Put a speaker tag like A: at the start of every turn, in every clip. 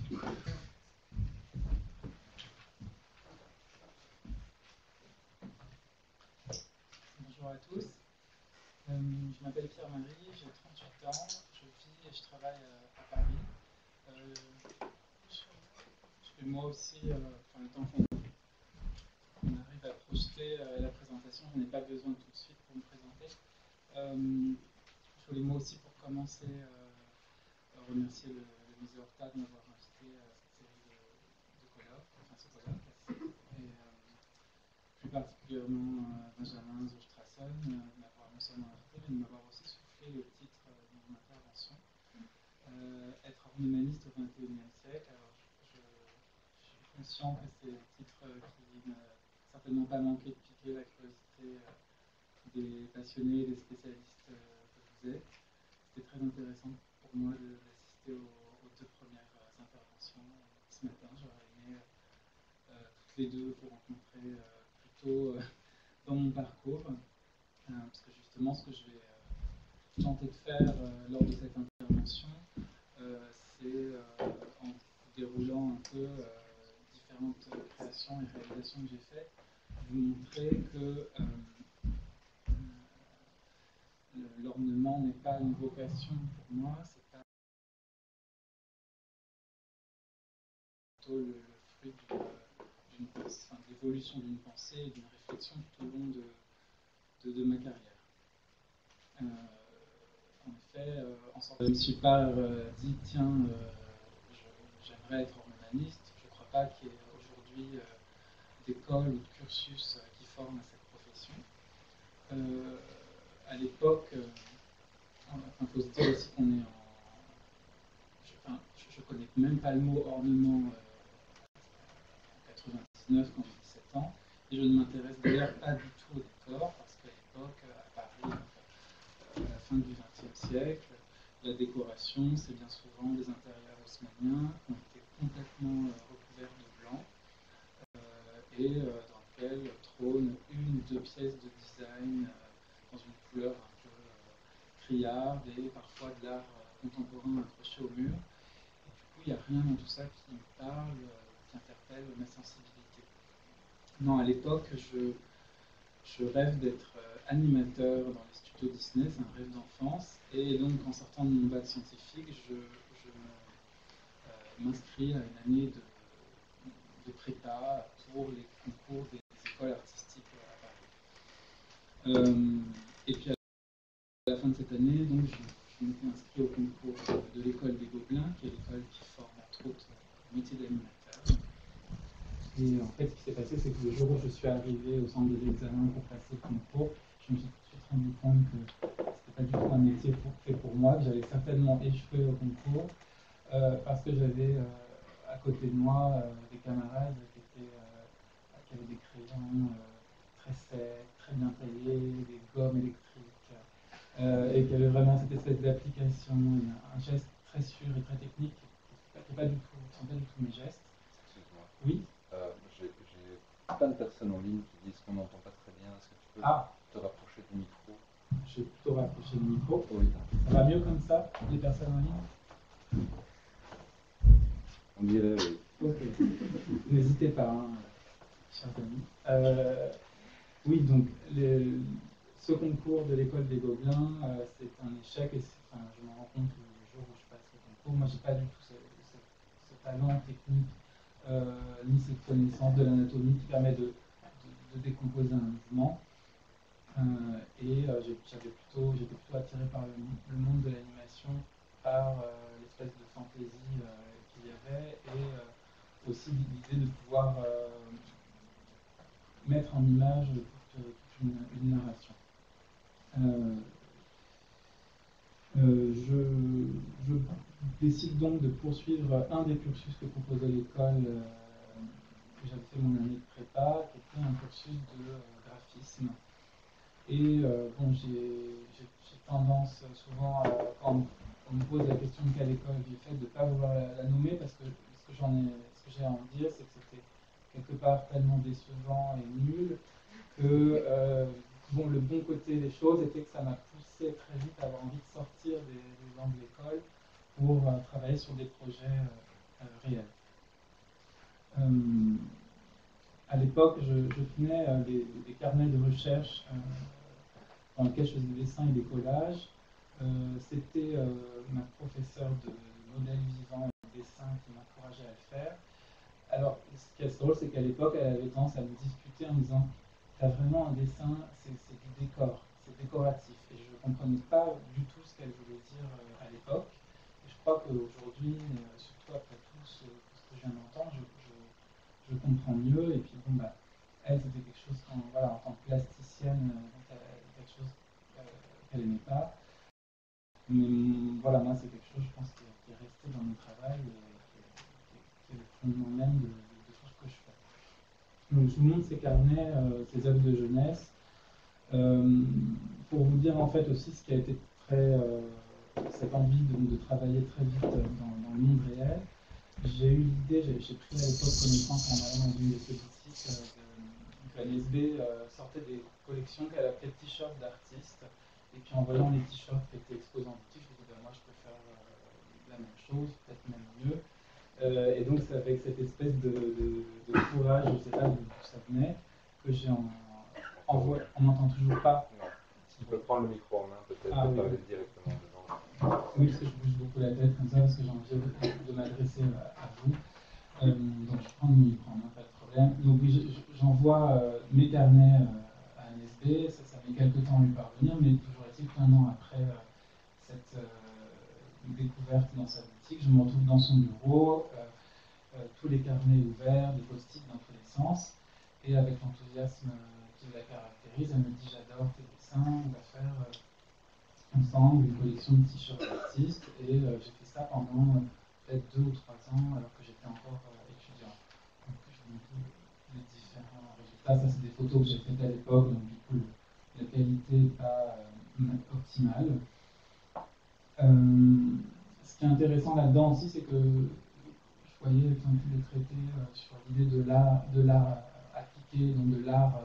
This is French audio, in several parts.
A: Bonjour à tous. Je m'appelle Pierre-Marie, j'ai 38 ans, je vis et je travaille à Paris. Je fais moi aussi, étant qu'on arrive à projeter la présentation, je n'ai pas besoin tout de suite pour me présenter. Je voulais moi aussi pour commencer remercier le musée Horta de m'avoir invité à cette série de colloques, ce colloque, et plus particulièrement Benjamin Zoustrassen de m'avoir non seulement invité, mais de m'avoir aussi soufflé le titre de mon intervention. Être ornemaniste au XXIe siècle. Alors, je suis conscient que c'est un titre qui n'a certainement pas manqué de piquer la curiosité des passionnés et des spécialistes que vous êtes. C'était très intéressant pour moi d'assister aux deux premières interventions ce matin. J'aurais aimé toutes les deux vous rencontrer plus tôt dans mon parcours, parce que justement ce que je vais tenter de faire lors de cette intervention, c'est en déroulant un peu différentes créations et réalisations que j'ai faites, vous montrer que l'ornement n'est pas une vocation pour moi, c'est pas plutôt le fruit de l'évolution d'une pensée et d'une réflexion tout au long de ma carrière. En effet, en sortant, je ne me suis pas dit, tiens, j'aimerais être ornemaniste. Je ne crois pas qu'il y ait aujourd'hui d'école ou de cursus qui forment à cette profession. À l'époque, il faut se dire aussi qu'on est en... je ne connais même pas le mot ornement en 99 quand j'ai 17 ans, et je ne m'intéresse d'ailleurs pas du tout au décor, parce qu'à l'époque, à Paris, à la fin du XXe siècle, la décoration, c'est bien souvent des intérieurs haussmanniens qui ont été complètement recouverts de blanc et dans lesquels trônent une ou deux pièces de design dans une couleur un peu criarde et parfois de l'art contemporain accroché au mur. Et du coup, il n'y a rien dans tout ça qui me parle, qui interpelle ma sensibilité. Non, à l'époque, je rêve d'être animateur dans les studios Disney, c'est un rêve d'enfance. Et donc, en sortant de mon bac scientifique, je m'inscris à une année de prépa pour les concours des écoles artistiques à Paris. Et puis, à la fin de cette année, donc, je m'étais inscrit au concours de l'école des Gobelins, qui est l'école qui forme entre autres le métier d'animateur. Et en fait, ce qui s'est passé, c'est que le jour où je suis arrivé au centre des examens pour passer le concours, je me suis tout de suite rendu compte que c'était pas du tout un métier fait pour moi, que j'allais certainement échouer au concours, parce que j'avais à côté de moi des camarades qui avaient des crayons très secs, très bien taillés, des gommes électriques, et qui avaient vraiment cette espèce d'application, un geste très sûr et très technique qui n'est pas du tout mes gestes.
B: Excuse-moi.
A: Oui.
B: J'ai plein de personnes en ligne qui disent qu'on n'entend pas très bien. Est-ce que tu peux te rapprocher du micro?
A: Je vais plutôt rapprocher le micro.
B: Oui.
A: Ça va mieux comme ça, les personnes en ligne?
B: On dirait oui.
A: Ok. N'hésitez pas, hein, chers amis. Oui, donc ce concours de l'école des Gobelins, c'est un échec et je m'en rends compte le jour où je passe le concours. Moi, j'ai pas du tout ce talent technique ni cette connaissance de l'anatomie qui permet de décomposer un mouvement. J'étais plutôt attiré par le monde de l'animation, par l'espèce de fantaisie qu'il y avait, et aussi l'idée de pouvoir mettre en image toute une narration. Je décide donc de poursuivre un des cursus que proposait l'école où j'avais fait mon année de prépa, qui était un cursus de graphisme. Et j'ai tendance souvent, quand on me pose la question de quelle école j'ai fait, de ne pas vouloir la nommer, parce que ce que j'ai à en dire, c'est que c'était quelque part tellement décevant et nul que le bon côté des choses était que ça m'a poussé très vite à avoir envie de sortir des bancs de l'école pour travailler sur des projets réel. À l'époque, je tenais des carnets de recherche dans lesquels je faisais des dessins et des collages. C'était ma professeure de modèle vivant et de dessin qui m'encourageait à le faire. Alors, ce qui est drôle, c'est qu'à l'époque, elle avait tendance à me disputer en me disant « T'as vraiment un dessin, c'est du décor, c'est décoratif. » Et je ne comprenais pas du tout ce qu'elle voulait dire à l'époque. Et je crois qu'aujourd'hui, surtout après tout ce que je viens d'entendre, je comprends mieux. Et puis, bon, bah, elle, c'était quelque chose, voilà, en tant que plasticienne, quelque chose qu'elle n'aimait pas. Mais voilà, moi, c'est quelque chose, je pense, qui est resté dans mon travail et qui est le fondement même de tout ce que je fais. Donc, je vous montre ces carnets, ces œuvres de jeunesse, pour vous dire en fait aussi ce qui a été cette envie de travailler très vite dans le monde réel. J'ai eu l'idée, j'ai pris à l'époque connaissance en allant dans une de ces boutiques que NSB sortait des collections qu'elle appelait t-shirts d'artistes. Et puis en voyant les t-shirts qui étaient exposés en boutique, je me disais, moi je peux faire la même chose, peut-être même mieux. Et donc c'est avec cette espèce de courage, je ne sais pas d'où ça venait, que j'ai envoyé. On m'entend toujours pas.
B: Tu peux prendre le micro en main, peut-être, et parler directement devant.
A: Oui, parce que je bouge beaucoup la tête comme ça, parce que j'ai envie de m'adresser à vous. Donc je prends le micro en main, pas de problème. Donc j'envoie mes carnets à NSB, ça met quelques temps à lui parvenir, mais toujours est-il qu'un an après cette découverte dans sa boutique, je me retrouve dans son bureau, tous les carnets ouverts, des post-it dans tous les sens, et avec l'enthousiasme qui la caractérise, elle me dit j'adore tes dessins, on va faire ensemble une collection de t-shirts d'artistes, et j'ai fait ça pendant peut-être 2 ou 3 ans alors que j'étais encore étudiant. Donc je vous montre les différents résultats. Ça c'est des photos que j'ai faites à l'époque, donc du coup la qualité n'est pas optimale. Ce qui est intéressant là-dedans aussi, c'est que je voyais tous les traités sur l'idée de l'art appliqué, donc de l'art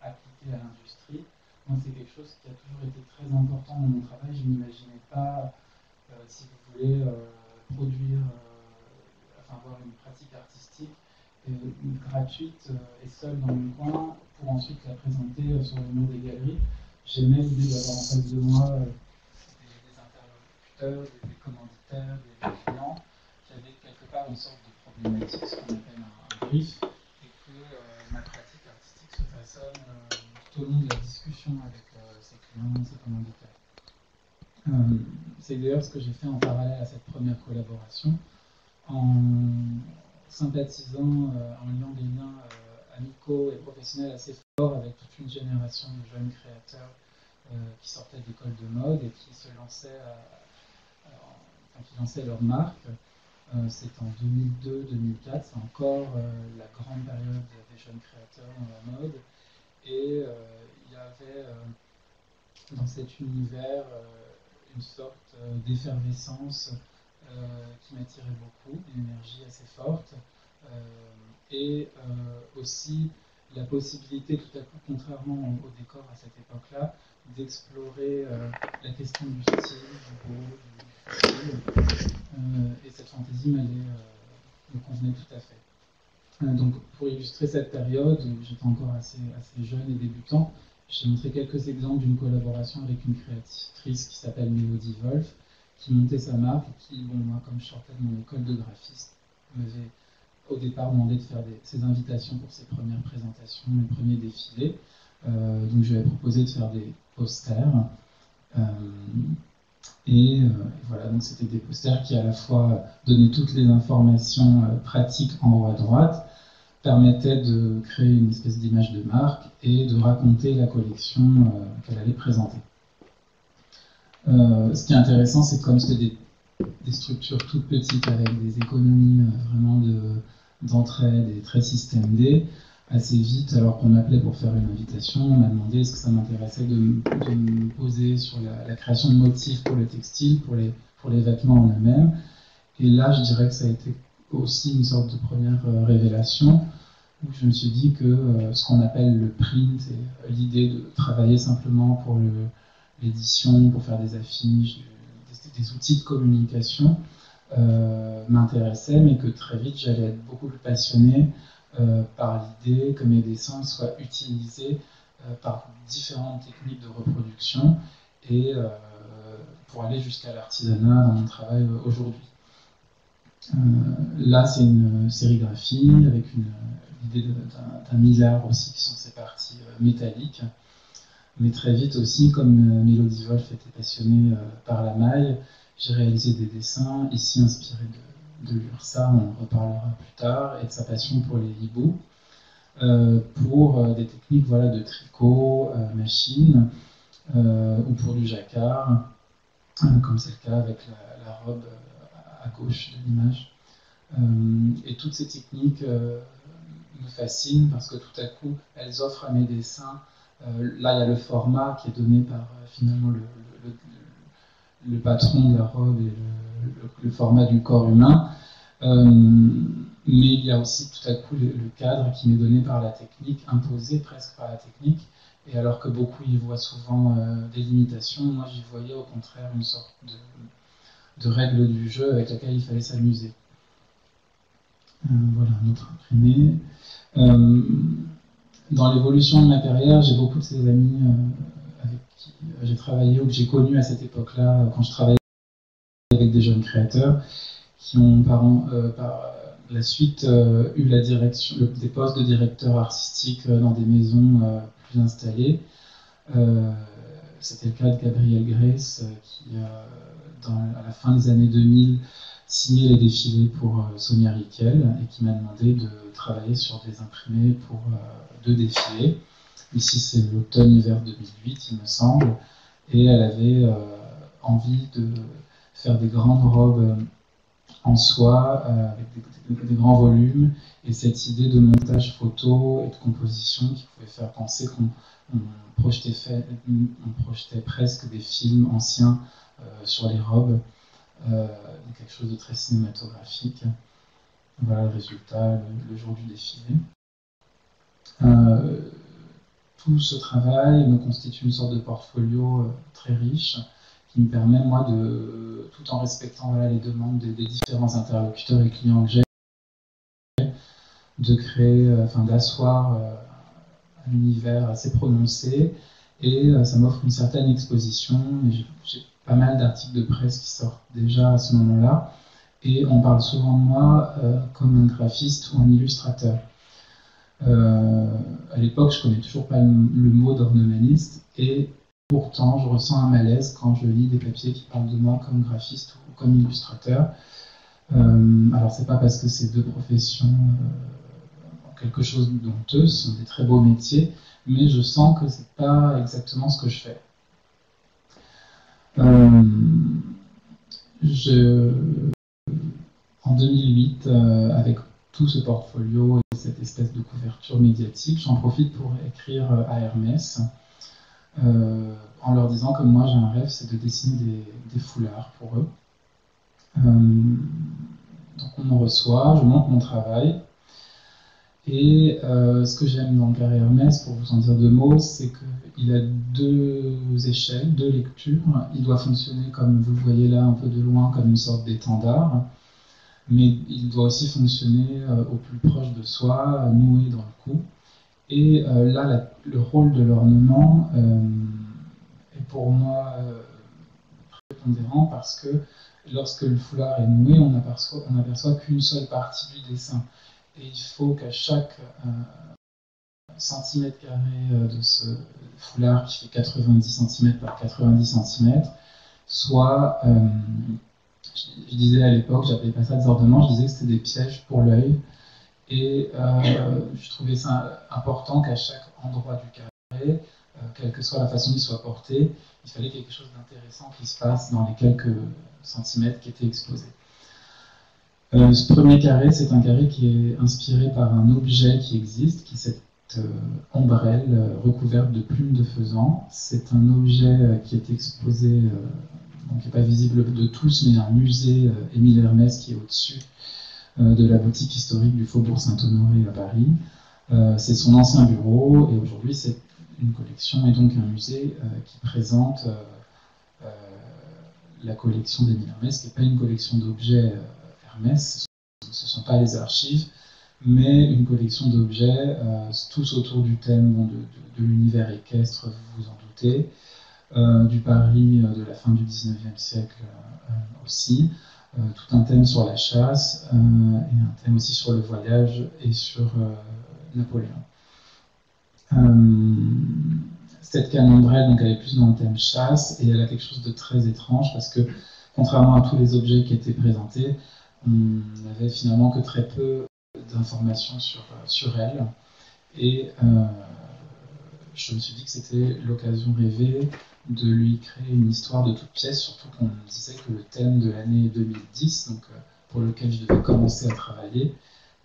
A: appliqué à l'industrie. Moi, c'est quelque chose qui a toujours été très important dans mon travail. Je n'imaginais pas, si vous voulez, produire, avoir une pratique artistique gratuite et seule dans mon coin pour ensuite la présenter sur les murs des galeries. J'aimais l'idée d'avoir en face de moi des interlocuteurs, des commanditaires, des clients qui avaient quelque part une sorte de problématique, ce qu'on appelle un brief, et que ma pratique artistique se façonne tout au long de la discussion avec ces clients, ces commanditaires. C'est d'ailleurs ce que j'ai fait en parallèle à cette première collaboration, en sympathisant, en liant des liens amicaux et professionnels assez forts avec toute une génération de jeunes créateurs qui sortaient d'écoles de mode et qui se lançaient, qui lançaient leur marque. C'est en 2002-2004, c'est encore la grande période des jeunes créateurs dans la mode. Et il y avait dans cet univers une sorte d'effervescence qui m'attirait beaucoup, une énergie assez forte, et aussi la possibilité tout à coup, contrairement au décor à cette époque-là, d'explorer la question du style, du beau, du style, et cette fantaisie me convenait tout à fait. Donc pour illustrer cette période, où j'étais encore assez jeune et débutant, j'ai montré quelques exemples d'une collaboration avec une créatrice qui s'appelle Mélodie Wolf, qui montait sa marque et qui, bon, moi, comme je sortais de mon école de graphiste, m'avait au départ demandé de faire ses invitations pour ses premières présentations, mes premiers défilés. Donc je lui ai proposé de faire des posters. Voilà, donc c'était des posters qui à la fois donnaient toutes les informations pratiques en haut à droite, permettait de créer une espèce d'image de marque et de raconter la collection qu'elle allait présenter. Ce qui est intéressant, c'est que comme c'était des structures toutes petites avec des économies vraiment d'entraide et très système D, assez vite, alors qu'on m'appelait pour faire une invitation, on m'a demandé est-ce que ça m'intéressait de me poser sur la création de motifs pour le textile, pour les vêtements en eux-mêmes. Et là, je dirais que ça a été aussi une sorte de première révélation, où je me suis dit que ce qu'on appelle le print, et l'idée de travailler simplement pour l'édition, pour faire des affiches, des outils de communication, m'intéressait, mais que très vite j'allais être beaucoup plus passionné par l'idée que mes dessins soient utilisés par différentes techniques de reproduction et pour aller jusqu'à l'artisanat dans mon travail aujourd'hui. Là, c'est une sérigraphie avec l'idée d'un millard aussi qui sont ces parties métalliques. Mais très vite aussi, comme Mélodie Wolf était passionnée par la maille, j'ai réalisé des dessins ici inspirés de l'URSA, on en reparlera plus tard, et de sa passion pour les hiboux, pour des techniques voilà, de tricot, machine, ou pour du jacquard, comme c'est le cas avec la robe à gauche de l'image. Et toutes ces techniques me fascinent parce que tout à coup, elles offrent à mes dessins. Là, il y a le format qui est donné par finalement le patron de la robe et le format du corps humain. Mais il y a aussi tout à coup le cadre qui m'est donné par la technique, imposé presque par la technique. Et alors que beaucoup y voient souvent des limitations, moi j'y voyais au contraire une sorte de règle du jeu avec laquelle il fallait s'amuser. Voilà, un autre imprimé. Dans l'évolution de ma carrière, j'ai beaucoup de ces amis avec qui j'ai travaillé ou que j'ai connus à cette époque-là, quand je travaillais avec des jeunes créateurs, qui ont par la suite eu la direction, des postes de directeur artistique dans des maisons plus installées. C'était le cas de Gabriel Grace, qui, à la fin des années 2000, signait les défilés pour Sonia Rykiel et qui m'a demandé de travailler sur des imprimés pour 2 défilés. Ici, c'est l'automne-hiver 2008, il me semble, et elle avait envie de faire des grandes robes en soie, avec des grands volumes, et cette idée de montage photo et de composition qui pouvait faire penser qu'on projetait presque des films anciens sur les robes, quelque chose de très cinématographique. Voilà le résultat le jour du défilé. Tout ce travail me constitue une sorte de portfolio très riche qui me permet, moi, tout en respectant les demandes des différents interlocuteurs et clients que j'ai, de créer, d'asseoir un univers assez prononcé, et ça m'offre une certaine exposition. J'ai pas mal d'articles de presse qui sortent déjà à ce moment-là, et on parle souvent de moi comme un graphiste ou un illustrateur. À l'époque, je connais toujours pas le mot d'ornemaniste, et pourtant, je ressens un malaise quand je lis des papiers qui parlent de moi comme graphiste ou comme illustrateur. Alors, c'est pas parce que ces deux professions quelque chose d'honteux, ce sont des très beaux métiers, mais je sens que c'est pas exactement ce que je fais. En 2008, avec tout ce portfolio et cette espèce de couverture médiatique, j'en profite pour écrire à Hermès, en leur disant que moi j'ai un rêve, c'est de dessiner des foulards pour eux. Donc on me reçoit, je montre mon travail, et ce que j'aime dans le carré Hermès, pour vous en dire 2 mots, c'est qu'il a 2 échelles, 2 lectures. Il doit fonctionner, comme vous le voyez là un peu de loin, comme une sorte d'étendard, mais il doit aussi fonctionner au plus proche de soi, noué dans le cou. Et là, le rôle de l'ornement est pour moi prépondérant, parce que lorsque le foulard est noué, on n'aperçoit qu'une seule partie du dessin. Et il faut qu'à chaque centimètre carré de ce foulard, qui fait 90 cm par 90 cm, soit, je disais à l'époque, j'appelais pas ça des ornements, je disais que c'était des pièges pour l'œil. Et je trouvais ça important qu'à chaque endroit du carré, quelle que soit la façon qu'il soit porté, il fallait quelque chose d'intéressant qui se passe dans les quelques centimètres qui étaient exposés. Ce premier carré, c'est un carré qui est inspiré par un objet qui existe, qui est cette ombrelle recouverte de plumes de faisan. C'est un objet qui est exposé, donc qui n'est pas visible de tous, mais un musée Émile Hermès qui est au-dessus de la boutique historique du Faubourg Saint-Honoré à Paris. C'est son ancien bureau, et aujourd'hui c'est une collection et donc un musée qui présente la collection d'Émile Hermès, qui n'est pas une collection d'objets Hermès, ce ne sont pas les archives, mais une collection d'objets, tous autour du thème de l'univers équestre, vous vous en doutez, du Paris de la fin du XIXe siècle aussi, tout un thème sur la chasse, et un thème aussi sur le voyage et sur Napoléon. Cette camombrelle, donc, elle est plus dans le thème chasse, et elle a quelque chose de très étrange, parce que, contrairement à tous les objets qui étaient présentés, on n'avait finalement que très peu d'informations sur elle, et je me suis dit que c'était l'occasion rêvée de lui créer une histoire de toute pièce, surtout qu'on me disait que le thème de l'année 2010, donc, pour lequel je devais commencer à travailler,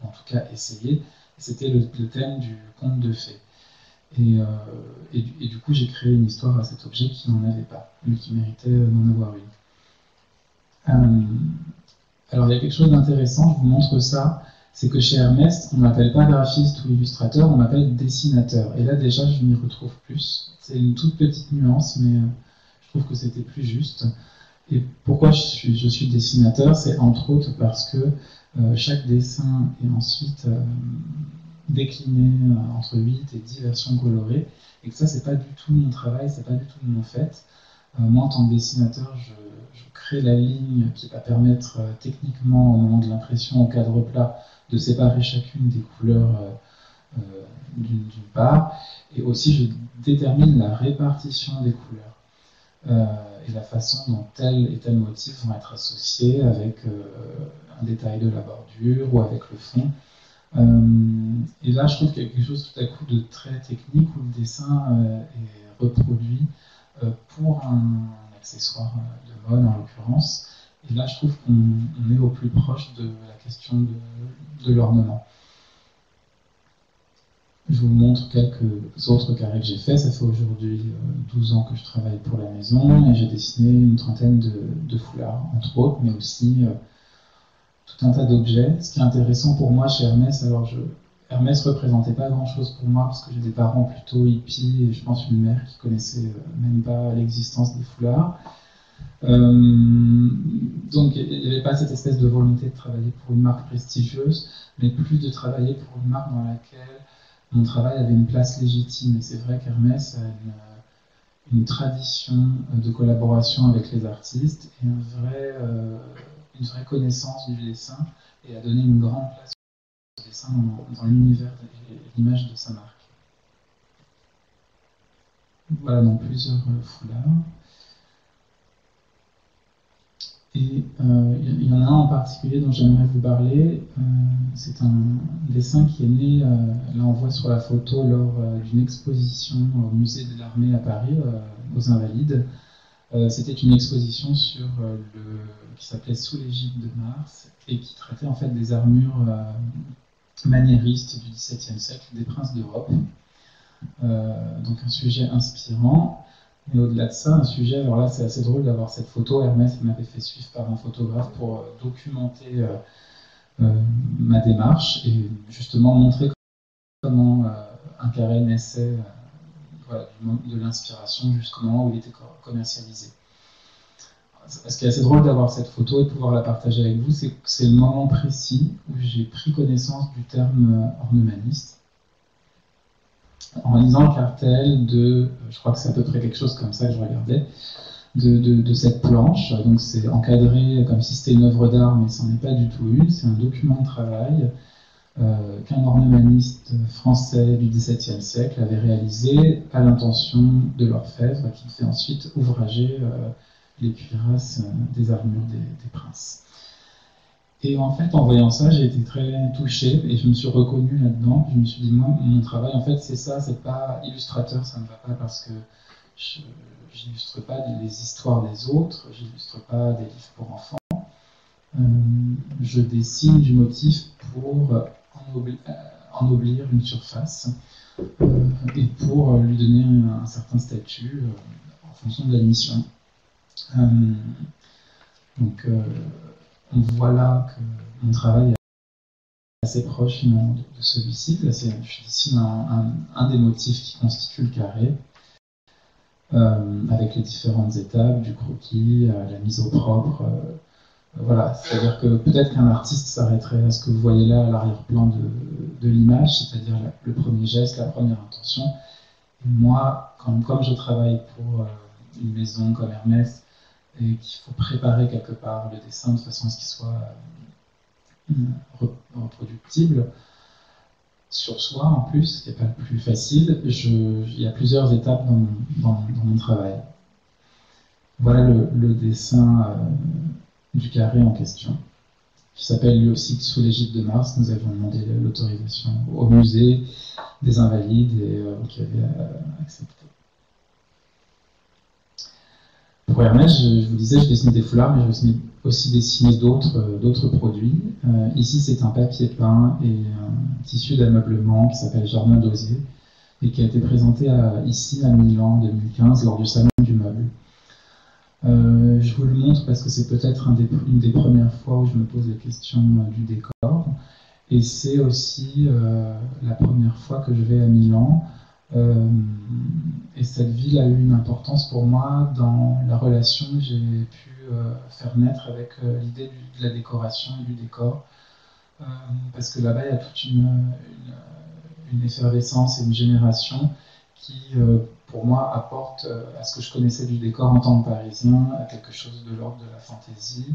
A: en tout cas essayer, c'était le thème du conte de fées. Et du coup, j'ai créé une histoire à cet objet qui n'en avait pas, mais qui méritait d'en avoir une. Alors, il y a quelque chose d'intéressant, je vous montre ça, c'est que chez Hermès, on ne m'appelle pas graphiste ou illustrateur, on m'appelle dessinateur. Et là, déjà, je m'y retrouve plus. C'est une toute petite nuance, mais je trouve que c'était plus juste. Et pourquoi je suis dessinateur? C'est entre autres parce que chaque dessin est ensuite décliné entre 8 et 10 versions colorées, et que ça, c'est pas du tout mon travail, c'est pas du tout mon fait. Moi, en tant que dessinateur, je crée la ligne qui va permettre techniquement, au moment de l'impression au cadre plat, de séparer chacune des couleurs d'une part, et aussi je détermine la répartition des couleurs et la façon dont tel et tel motif vont être associés avec un détail de la bordure ou avec le fond. Et là, je trouve qu'il y a quelque chose tout à coup de très technique où le dessin est reproduit pour un accessoire de mode en l'occurrence. Et là, je trouve qu'on est au plus proche de la question de l'ornement. Je vous montre quelques autres carrés que j'ai faits. Ça fait aujourd'hui 12 ans que je travaille pour la maison et j'ai dessiné une trentaine de foulards, entre autres, mais aussi tout un tas d'objets. Ce qui est intéressant pour moi chez Hermès, alors Hermès ne représentait pas grand-chose pour moi parce que j'ai des parents plutôt hippies et je pense une mère qui connaissait même pas l'existence des foulards. Donc il n'y avait pas cette espèce de volonté de travailler pour une marque prestigieuse, mais plus de travailler pour une marque dans laquelle mon travail avait une place légitime. Et c'est vrai qu'Hermès a une tradition de collaboration avec les artistes et une vraie connaissance du dessin, et a donné une grande place au dessin dans l'univers et l'image de sa marque. Voilà donc plusieurs foulards. Et il y en a un en particulier dont j'aimerais vous parler. C'est un dessin qui est né, là on voit sur la photo, lors d'une exposition au musée de l'Armée à Paris, aux Invalides. C'était une exposition qui s'appelait Sous l'égide de Mars et qui traitait en fait des armures maniéristes du XVIIe siècle, des princes d'Europe. Donc un sujet inspirant. Et au-delà de ça, un sujet, alors là c'est assez drôle d'avoir cette photo. Hermès m'avait fait suivre par un photographe pour documenter ma démarche et justement montrer comment un carré naissait de l'inspiration jusqu'au moment où il était commercialisé. Ce qui est assez drôle d'avoir cette photo et de pouvoir la partager avec vous, c'est que c'est le moment précis où j'ai pris connaissance du terme ornemaniste. En lisant le cartel je crois que c'est à peu près quelque chose comme ça que je regardais, de cette planche. Donc c'est encadré comme si c'était une œuvre d'art, mais ce n'en est pas du tout une. C'est un document de travail qu'un ornemaniste français du XVIIe siècle avait réalisé à l'intention de l'orfèvre, qui fait ensuite ouvrager les cuirasses des armures des princes. Et en fait, en voyant ça, j'ai été très touché et je me suis reconnu là-dedans. Je me suis dit, moi, mon travail, en fait, c'est ça, c'est pas illustrateur, ça ne va pas parce que je n'illustre pas les histoires des autres, j'illustre pas des livres pour enfants. Je dessine du motif pour ennoblir une surface et pour lui donner un certain statut en fonction de la mission. Donc, on voit là que mon travail est assez proche de celui-ci. Là, je dessine un des motifs qui constitue le carré. avec les différentes étapes, du croquis, la mise au propre. Voilà, c'est-à-dire que peut-être qu'un artiste s'arrêterait à ce que vous voyez là à l'arrière-plan de l'image, c'est-à-dire le premier geste, la première intention. Et moi, comme je travaille pour une maison comme Hermès, et qu'il faut préparer quelque part le dessin de façon à ce qu'il soit reproductible sur soi en plus, ce qui n'est pas le plus facile, il y a plusieurs étapes dans mon travail. Voilà le dessin du carré en question, qui s'appelle lui aussi Sous l'égide de Mars. Nous avons demandé l'autorisation au musée des Invalides et qui avait accepté. Pour Hermès, je vous disais, je dessinais des foulards, mais je aussi dessiner d'autres produits. Ici, c'est un papier peint et un tissu d'ameublement qui s'appelle Jardin d'Osier et qui a été présenté ici à Milan en 2015 lors du Salon du Meuble. Je vous le montre parce que c'est peut-être une des premières fois où je me pose la question du décor. Et c'est aussi la première fois que je vais à Milan. Et cette ville a eu une importance pour moi dans la relation que j'ai pu faire naître avec l'idée de la décoration et du décor. Parce que là-bas, il y a toute une effervescence et une génération qui, pour moi, apporte à ce que je connaissais du décor en tant que Parisien, à quelque chose de l'ordre de la fantaisie,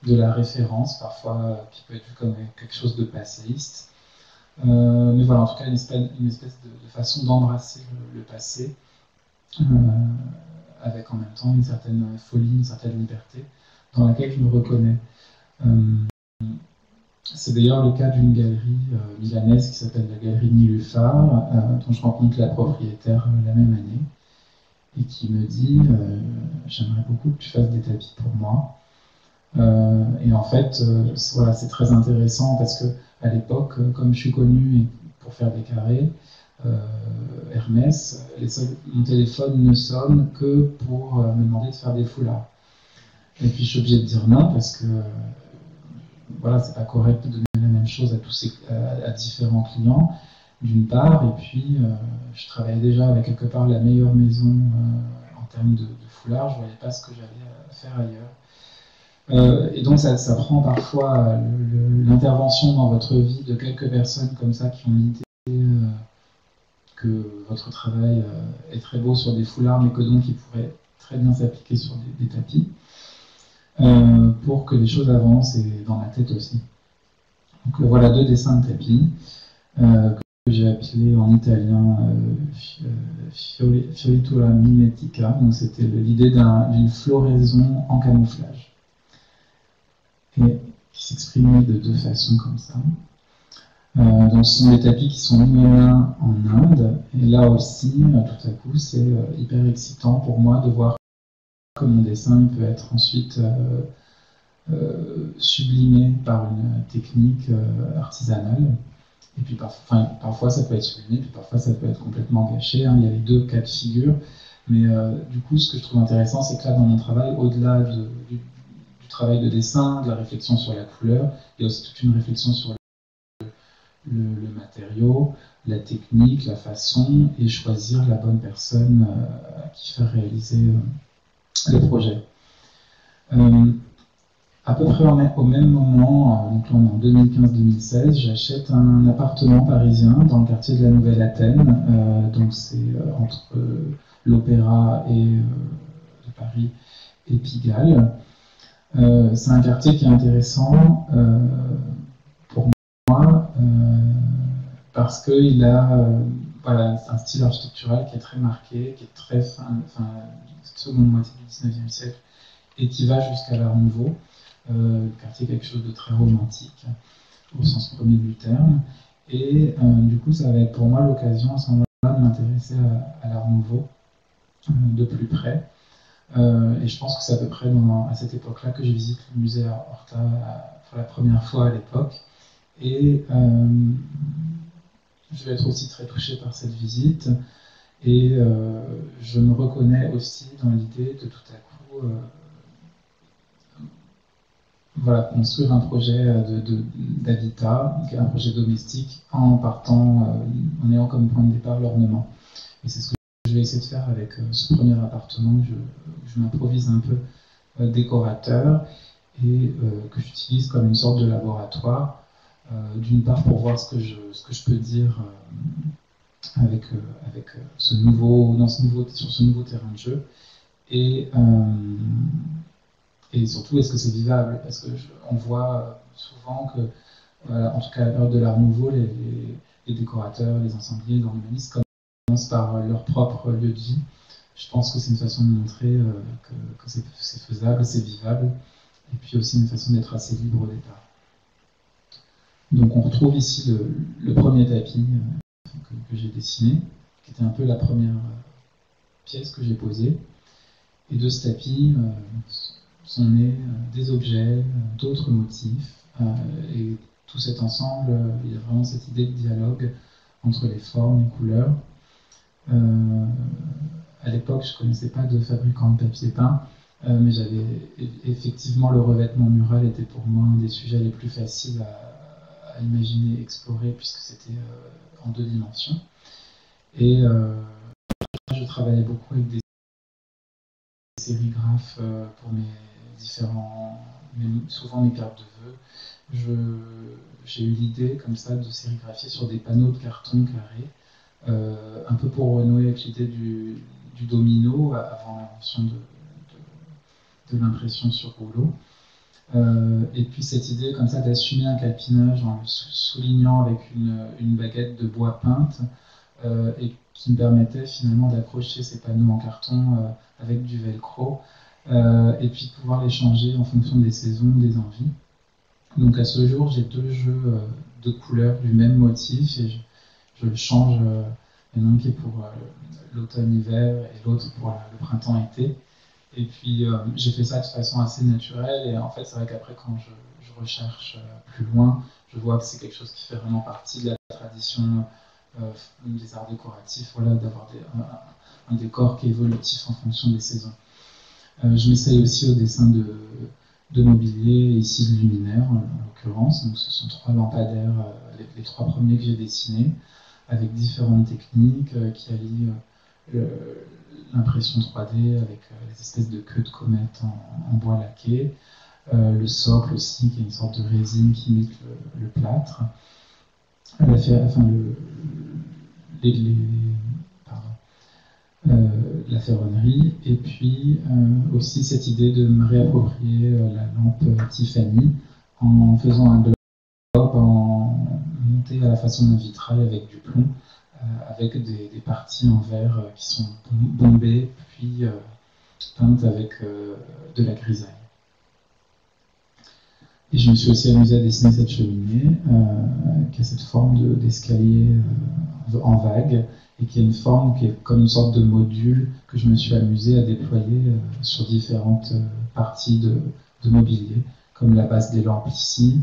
A: de la référence, parfois qui peut être vu comme quelque chose de passéiste. Mais voilà, en tout cas, une espèce de façon d'embrasser le passé, avec en même temps une certaine folie, une certaine liberté, dans laquelle je me reconnais. C'est d'ailleurs le cas d'une galerie milanaise qui s'appelle la galerie Nilufar, dont je rencontre la propriétaire la même année, et qui me dit j'aimerais beaucoup que tu fasses des tapis pour moi. Et en fait, voilà, c'est très intéressant parce que à l'époque, comme je suis connu pour faire des carrés, Hermès, mon téléphone ne sonne que pour me demander de faire des foulards. Et puis je suis obligé de dire non parce que voilà, c'est pas correct de donner la même chose à différents clients, d'une part, et puis je travaillais déjà avec quelque part la meilleure maison en termes de foulards, je voyais pas ce que j'allais faire ailleurs. Et donc ça prend parfois l'intervention dans votre vie de quelques personnes comme ça qui ont l'idée que votre travail est très beau sur des foulards, mais que donc il pourrait très bien s'appliquer sur des tapis, pour que les choses avancent et dans ma tête aussi. Donc voilà 2 dessins de tapis que j'ai appelés en italien Fioritura mimetica, donc c'était l'idée d'une floraison en camouflage. Et qui s'exprimait de 2 façons comme ça. Donc ce sont des tapis qui sont numéros 1 en Inde, et là aussi, tout à coup, c'est hyper excitant pour moi de voir que mon dessin peut être ensuite sublimé par une technique artisanale. Et puis parfois ça peut être sublimé, puis parfois ça peut être complètement gâché. Il y a les 2 cas de figure. Mais du coup, ce que je trouve intéressant, c'est que là, dans mon travail, au-delà du travail de dessin, de la réflexion sur la couleur, il y a aussi toute une réflexion sur le matériau, la technique, la façon, et choisir la bonne personne à qui faire réaliser le projet. À peu près au même moment, donc là on est en 2015-2016, j'achète un appartement parisien dans le quartier de la Nouvelle Athènes, donc c'est entre l'Opéra de Paris et Pigalle. C'est un quartier qui est intéressant pour moi parce qu'il a voilà, un style architectural qui est très marqué, qui est très seconde moitié du 19e siècle et qui va jusqu'à l'Art Nouveau. Le quartier est quelque chose de très romantique au sens premier du terme, et du coup ça va être pour moi l'occasion à ce moment-là de m'intéresser à l'Art Nouveau de plus près. Et je pense que c'est à peu près à cette époque-là que je visite le musée Horta pour la première fois à l'époque. Et je vais être aussi très touché par cette visite. Et je me reconnais aussi dans l'idée de tout à coup voilà, construire un projet d'habitat, un projet domestique, en ayant comme point de départ l'ornement. Et c'est ce que je vais essayer de faire avec ce premier appartement, que je m'improvise un peu décorateur et que j'utilise comme une sorte de laboratoire, d'une part pour voir ce que je peux dire avec sur ce nouveau terrain de jeu, et surtout est-ce que c'est vivable, parce que on voit souvent que, voilà, en tout cas à la période de l'Art Nouveau, les décorateurs, les ensembliers, les urbanistes commencent par leur propre lieu de vie. Je pense que c'est une façon de montrer que c'est faisable, c'est vivable, et puis aussi une façon d'être assez libre au départ. Donc on retrouve ici le premier tapis que j'ai dessiné, qui était un peu la première pièce que j'ai posée. Et de ce tapis sont nés des objets, d'autres motifs, et tout cet ensemble, il y a vraiment cette idée de dialogue entre les formes, les couleurs. À l'époque, je ne connaissais pas de fabricant de papier peint, mais j'avais effectivement, le revêtement mural était pour moi un des sujets les plus faciles à imaginer, explorer, puisque c'était en 2 dimensions. Et je travaillais beaucoup avec des sérigraphes pour souvent mes cartes de vœux. J'ai eu l'idée comme ça de sérigraphier sur des panneaux de carton carré, un peu pour renouer avec l'idée du domino avant l'invention de l'impression sur rouleau. Et puis cette idée comme ça d'assumer un capinage en le soulignant avec une baguette de bois peinte, et qui me permettait finalement d'accrocher ces panneaux en carton avec du velcro, et puis de pouvoir les changer en fonction des saisons, des envies. Donc à ce jour, j'ai 2 jeux de couleurs du même motif, et je le change, il y en a un qui est pour l'automne-hiver et l'autre pour le printemps-été. Et puis j'ai fait ça de façon assez naturelle, et en fait c'est vrai qu'après quand je recherche plus loin, je vois que c'est quelque chose qui fait vraiment partie de la tradition des arts décoratifs, voilà, d'avoir un décor qui est évolutif en fonction des saisons. Je m'essaye aussi au dessin de mobilier, ici de luminaires en l'occurrence. Donc ce sont 3 lampadaires, les 3 premiers que j'ai dessinés, avec différentes techniques qui allient l'impression 3D avec les espèces de queues de comètes en bois laqué, le socle aussi qui est une sorte de résine qui imite le plâtre, la ferronnerie, et puis aussi cette idée de me réapproprier la lampe Tiffany en faisant un globe monté à la façon d'un vitrail avec du plomb, avec des parties en verre qui sont bombées puis peintes avec de la grisaille. Et je me suis aussi amusé à dessiner cette cheminée qui a cette forme d'escalier en vague, et qui a une forme qui est comme une sorte de module que je me suis amusé à déployer sur différentes parties de mobilier, comme la base des lampes ici,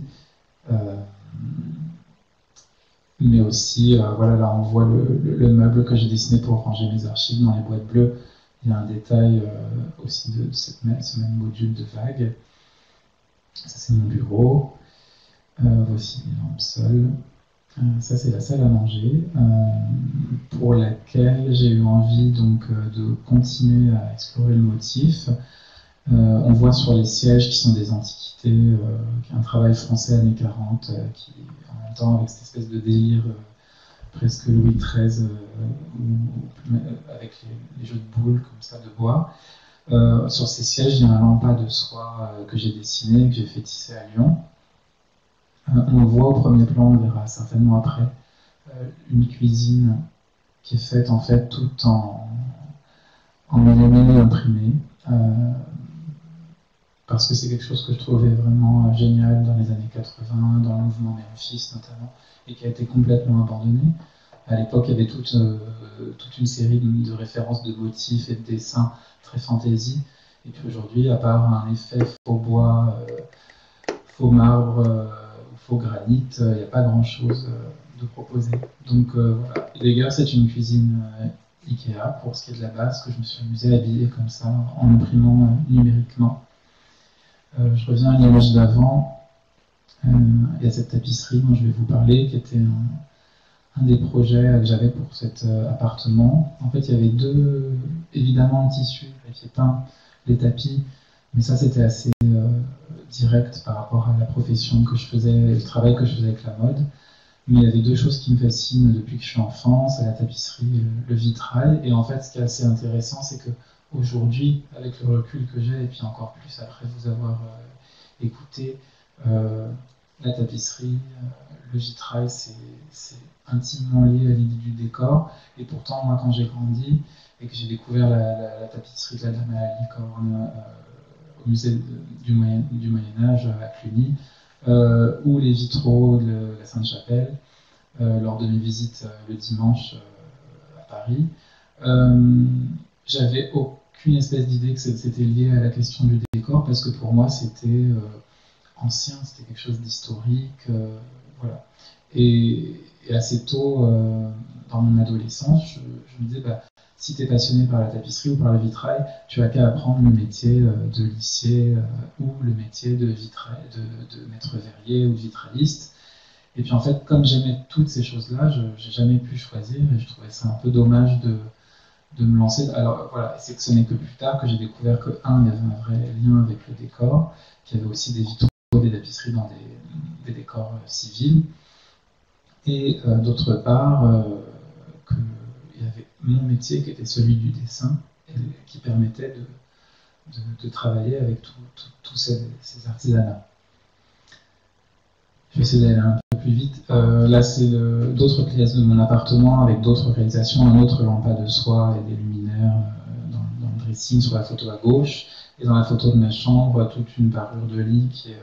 A: mais aussi, voilà, là on voit le meuble que j'ai dessiné pour ranger mes archives dans les boîtes bleues. Il y a un détail aussi de ce même module de vague. Ça c'est mon bureau. Voici les lampes seules. Ça c'est la salle à manger, pour laquelle j'ai eu envie donc de continuer à explorer le motif. On voit sur les sièges qui sont des antiquités, qui est un travail français années 40, qui en même temps avec cette espèce de délire presque Louis XIII, avec les jeux de boules comme ça de bois. Sur ces sièges, il y a un lampin de soie que j'ai dessiné, que j'ai fait tisser à Lyon. On voit au premier plan, on verra certainement après, une cuisine qui est faite en fait tout en éléments imprimés, parce que c'est quelque chose que je trouvais vraiment génial dans les années 80, dans le mouvement Memphis notamment, et qui a été complètement abandonné. À l'époque, il y avait toute une série de références de motifs et de dessins très fantaisie, et puis aujourd'hui, à part un effet faux bois, faux marbre, faux granit, il n'y a pas grand-chose de proposé. Donc voilà. Et d'ailleurs, c'est une cuisine Ikea, pour ce qui est de la base, que je me suis amusé à habiller comme ça, en imprimant numériquement. Je reviens à l'image d'avant. Il y a cette tapisserie dont je vais vous parler, qui était un des projets que j'avais pour cet appartement, En fait, il y avait évidemment le tissu, le papier peint, les tapis, mais ça c'était assez direct par rapport à la profession que je faisais, le travail que je faisais avec la mode. Mais il y avait deux choses qui me fascinent depuis que je suis enfant, c'est la tapisserie et le vitrail. Et en fait, ce qui est assez intéressant, c'est que aujourd'hui, avec le recul que j'ai, et puis encore plus après vous avoir écouté, la tapisserie, le vitrail, c'est intimement lié à l'idée du décor. Et pourtant, moi, quand j'ai grandi et que j'ai découvert la tapisserie de la Dame à la licorne au musée du Moyen-Âge à Cluny, ou les vitraux de la Sainte-Chapelle, lors de mes visites le dimanche à Paris, j'avais aucune espèce d'idée que c'était lié à la question du décor, parce que pour moi c'était ancien, c'était quelque chose d'historique, voilà. Et assez tôt, dans mon adolescence, je me disais, si tu es passionné par la tapisserie ou par le vitrail, tu as qu'à apprendre le métier de lissier ou le métier de maître verrier ou de vitrailliste. Et puis en fait, comme j'aimais toutes ces choses-là, je n'ai jamais pu choisir et je trouvais ça un peu dommage de me lancer. Alors voilà, c'est que ce n'est que plus tard que j'ai découvert que, il y avait un vrai lien avec le décor, qu'il y avait aussi des vitraux, des tapisseries dans des décors civils. Et d'autre part, qu'il y avait mon métier qui était celui du dessin, et qui permettait de travailler avec tous ces artisanats. Je vais essayer d'aller un peu plus vite. Là, c'est d'autres pièces de mon appartement avec d'autres réalisations, un autre lampade de soie et des luminaires dans le dressing sur la photo à gauche. Et dans la photo de ma chambre, toute une parure de lit qui est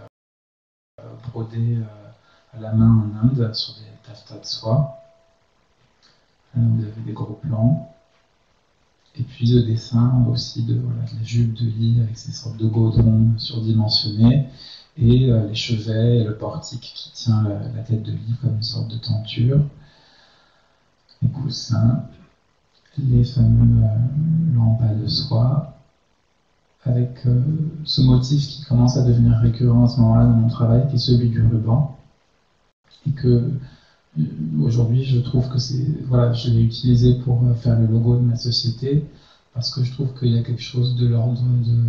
A: brodée à la main en Inde sur des taffetas de soie. Vous avez des gros plans. Et puis le dessin aussi de la jupe de lit avec ces sortes de godrons surdimensionnés. Et les chevets et le portique qui tient la tête de lit comme une sorte de tenture. Les coussins, les fameux lampades de soie, avec ce motif qui commence à devenir récurrent à ce moment-là dans mon travail, qui est celui du ruban. Et que aujourd'hui, je trouve que je l'ai utilisé pour faire le logo de ma société, parce que je trouve qu'il y a quelque chose de l'ordre de...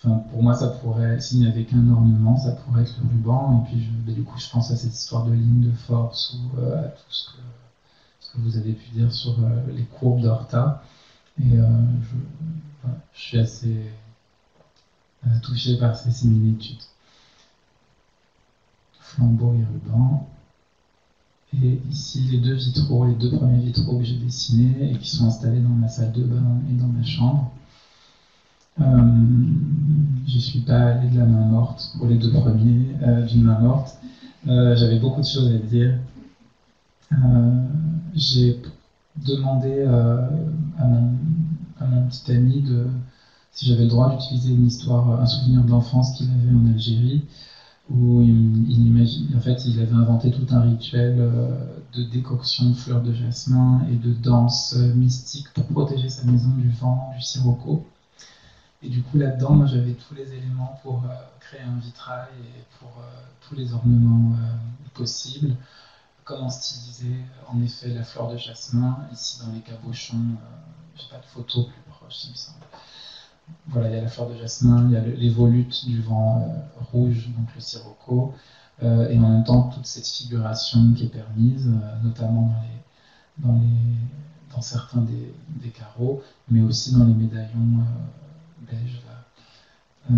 A: Enfin, pour moi, ça pourrait, s'il n'y avait qu'un ornement, ça pourrait être le ruban. Et puis, du coup, je pense à cette histoire de ligne de force ou à tout ce que vous avez pu dire sur les courbes d'Horta. Et je suis assez touché par ces similitudes. Flambeau et ruban. Et ici, les deux premiers vitraux que j'ai dessinés et qui sont installés dans ma salle de bain et dans ma chambre. Je ne suis pas allé de la main morte pour les deux premiers, d'une main morte. J'avais beaucoup de choses à dire. J'ai demandé à mon petit ami si j'avais le droit d'utiliser un souvenir de l'enfance qu'il avait en Algérie, où il avait inventé tout un rituel de décoction de fleurs de jasmin et de danse mystique pour protéger sa maison du vent, du sirocco. Et du coup, là-dedans, moi, j'avais tous les éléments pour créer un vitrail et pour tous les ornements possibles. Comment styliser, en effet, la fleur de jasmin, ici dans les cabochons, j'ai pas de photo plus proche, il me semble. Voilà, il y a la fleur de jasmin, il y a les volutes du vent rouge, donc le sirocco, et en même temps toute cette figuration qui est permise, notamment dans certains des carreaux, mais aussi dans les médaillons beige, là,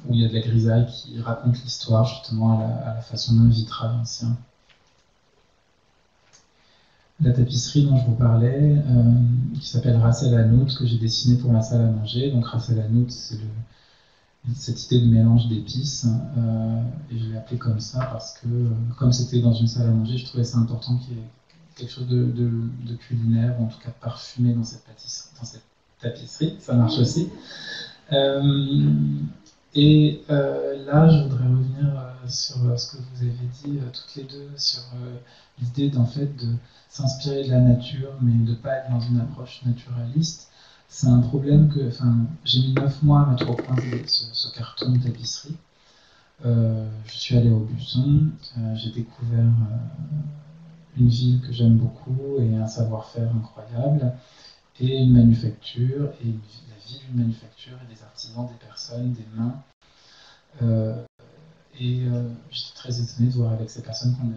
A: où il y a de la grisaille qui raconte l'histoire justement à la façon d'un vitrail ancien. La tapisserie dont je vous parlais, qui s'appelle Ras El Hanout, que j'ai dessinée pour ma salle à manger. Donc Ras El Hanout, c'est cette idée de mélange d'épices, et je l'ai appelé comme ça parce que, comme c'était dans une salle à manger, je trouvais ça important qu'il y ait quelque chose de culinaire, ou en tout cas de parfumé dans cette tapisserie, ça marche aussi. Et là, je voudrais revenir sur ce que vous avez dit toutes les deux, sur l'idée d'en fait de s'inspirer de la nature, mais de ne pas être dans une approche naturaliste. C'est un problème que, j'ai mis 9 mois à mettre au point ce carton de tapisserie. Je suis allé au Buisson, j'ai découvert une ville que j'aime beaucoup et un savoir-faire incroyable, et une manufacture, et la vie d'une manufacture, et des artisans, des personnes, des mains. J'étais très étonné de voir avec ces personnes qu'on avait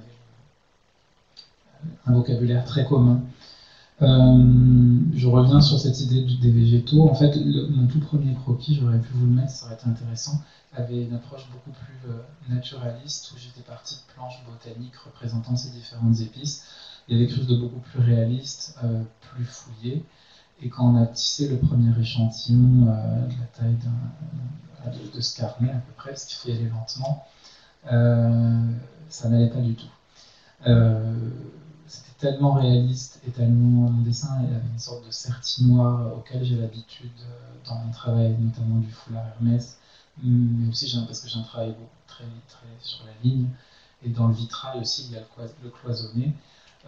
A: un vocabulaire très commun. Je reviens sur cette idée des végétaux. En fait, mon tout premier croquis, j'aurais pu vous le mettre, ça aurait été intéressant, avait une approche beaucoup plus naturaliste, où j'étais parti de planches botaniques représentant ces différentes épices. Il y avait quelque chose de beaucoup plus réaliste, plus fouillé. Et quand on a tissé le premier échantillon de la taille de ce carnet à peu près, parce qu'il faut y aller lentement, ça n'allait pas du tout. C'était tellement réaliste et tellement mon dessin, il avait une sorte de serti noir auquel j'ai l'habitude dans mon travail, notamment du foulard Hermès, mais aussi parce que j'ai un travail très, très sur la ligne, et dans le vitrail aussi il y a le cloisonné.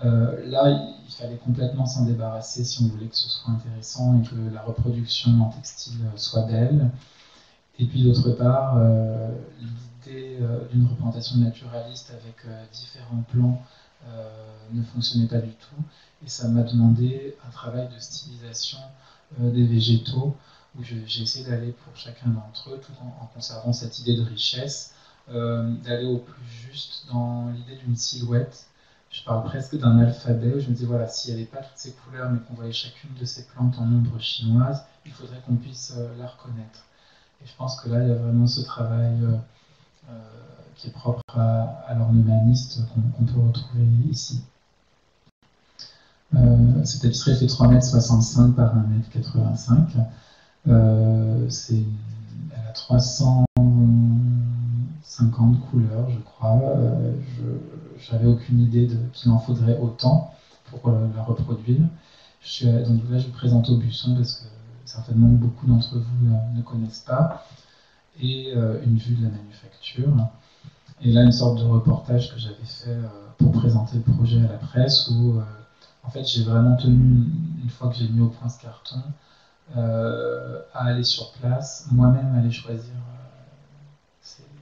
A: Là, il fallait complètement s'en débarrasser si on voulait que ce soit intéressant et que la reproduction en textile soit belle. Et puis d'autre part, l'idée d'une représentation naturaliste avec différents plans ne fonctionnait pas du tout. Et ça m'a demandé un travail de stylisation des végétaux, où j'ai essayé d'aller pour chacun d'entre eux, tout en conservant cette idée de richesse, d'aller au plus juste dans l'idée d'une silhouette. Je parle presque d'un alphabet, où je me disais, voilà, s'il n'y avait pas toutes ces couleurs, mais qu'on voyait chacune de ces plantes en ombre chinoise, il faudrait qu'on puisse la reconnaître. Et je pense que là, il y a vraiment ce travail qui est propre à l'ornemaniste qu'on peut retrouver ici. Cette tapisserie fait 3,65 m par 1,85 m. Elle a 350 couleurs, je crois. J'avais aucune idée qu'il en faudrait autant pour la reproduire. Donc là, je vous présente Aubusson parce que certainement beaucoup d'entre vous ne connaissent pas. Et une vue de la manufacture. Et là, une sorte de reportage que j'avais fait pour présenter le projet à la presse, où en fait, j'ai vraiment tenu, une fois que j'ai mis au point ce carton, à aller sur place, moi-même aller choisir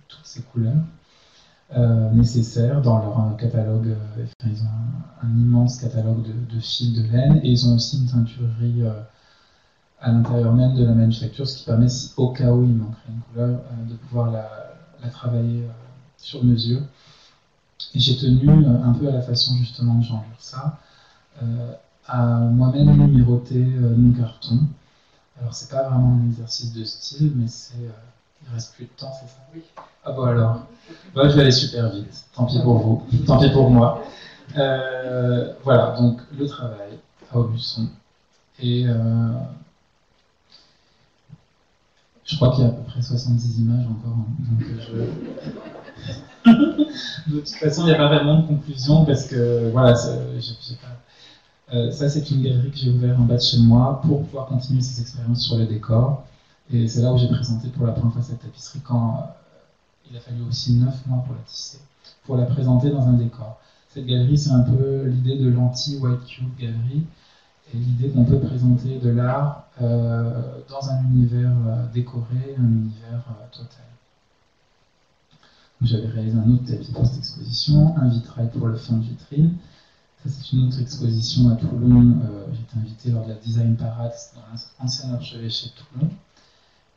A: toutes ces couleurs nécessaires dans leur catalogue. Ils ont un immense catalogue de fils de laine, et ils ont aussi une teinturerie à l'intérieur même de la manufacture, ce qui permet, si au cas où il manquerait une couleur, de pouvoir la travailler sur mesure. Et j'ai tenu, un peu à la façon justement de Jean Lursa, à moi-même numéroter mon carton. Alors c'est pas vraiment un exercice de style, mais il reste plus de temps, c'est ça? Oui. Ah bon alors, je vais aller super vite, tant pis pour vous, tant pis pour moi. Voilà, donc le travail à Aubusson. Et je crois qu'il y a à peu près 70 images encore. Donc de toute façon, il n'y a pas vraiment de conclusion parce que voilà, ça c'est une galerie que j'ai ouverte en bas de chez moi pour pouvoir continuer ces expériences sur les décors. Et c'est là où j'ai présenté pour la première fois cette tapisserie, quand il a fallu aussi 9 mois pour la tisser, pour la présenter dans un décor. Cette galerie, c'est un peu l'idée de l'anti-White Cube galerie, et l'idée qu'on peut présenter de l'art dans un univers décoré, un univers total. J'avais réalisé un autre tapis pour cette exposition, un vitrail pour le fond de vitrine. Ça, c'est une autre exposition à Toulon. J'ai été invité lors de la Design Parade dans l'ancien archevêché de Toulon.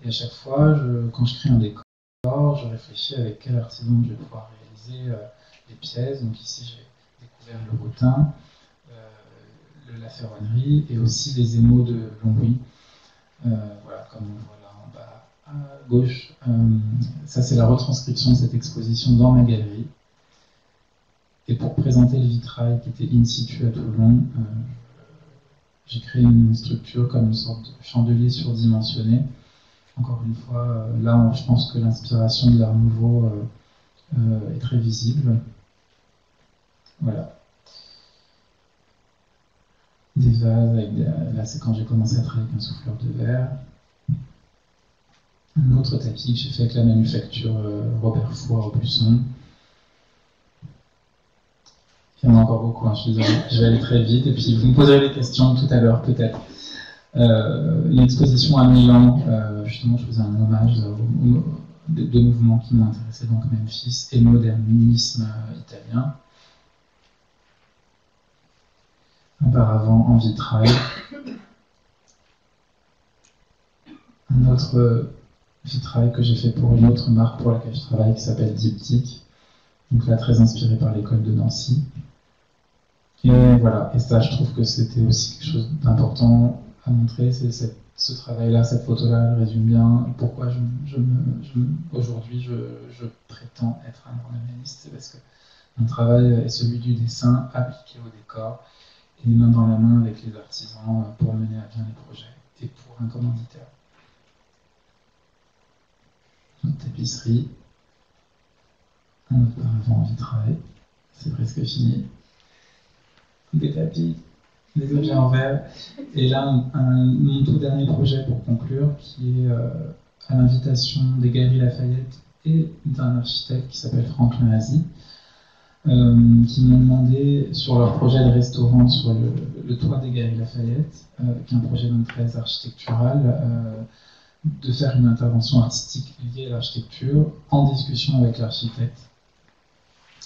A: Et à chaque fois, quand je crée un décor, je réfléchis avec quel artisan je vais pouvoir réaliser les pièces. Donc ici, j'ai découvert le rotin, la ferronnerie et aussi les émaux de Longwy. Voilà, comme on voit là en bas à gauche. Ça, c'est la retranscription de cette exposition dans ma galerie. Et pour présenter le vitrail qui était in situ à Toulon, j'ai créé une structure comme une sorte de chandelier surdimensionné. Encore une fois, là, je pense que l'inspiration de l'Art Nouveau est très visible. Voilà. Des vases, là c'est quand j'ai commencé à travailler avec un souffleur de verre. Un autre tapis que j'ai fait avec la manufacture Robert Foix à Aubusson. Il y en a encore beaucoup, hein, je suis désolé, je vais aller très vite, et puis vous me poserez des questions tout à l'heure, peut-être. Une exposition à Milan, justement, je faisais un hommage aux deux mouvements qui m'ont intéressé, donc Memphis et le modernisme italien. auparavant en vitrail. Un autre vitrail que j'ai fait pour une autre marque pour laquelle je travaille qui s'appelle Diptyque, donc là très inspiré par l'école de Nancy. Et voilà, et ça je trouve que c'était aussi quelque chose d'important à montrer, c'est ce travail-là, cette photo-là résume bien pourquoi aujourd'hui je prétends être un ornementaliste. C'est parce que mon travail est celui du dessin appliqué au décor et main dans la main avec les artisans pour mener à bien les projets et pour un commanditaire. Notre tapisserie, un autre paravent en vitrail, c'est presque fini. Des tapis, des objets en verre. Et là, mon tout dernier projet pour conclure, qui est à l'invitation des Galeries Lafayette et d'un architecte qui s'appelle Franck Mahazi, qui m'ont demandé sur leur projet de restaurant sur le toit des Galeries Lafayette, qui est un projet donc très architectural, de faire une intervention artistique liée à l'architecture en discussion avec l'architecte.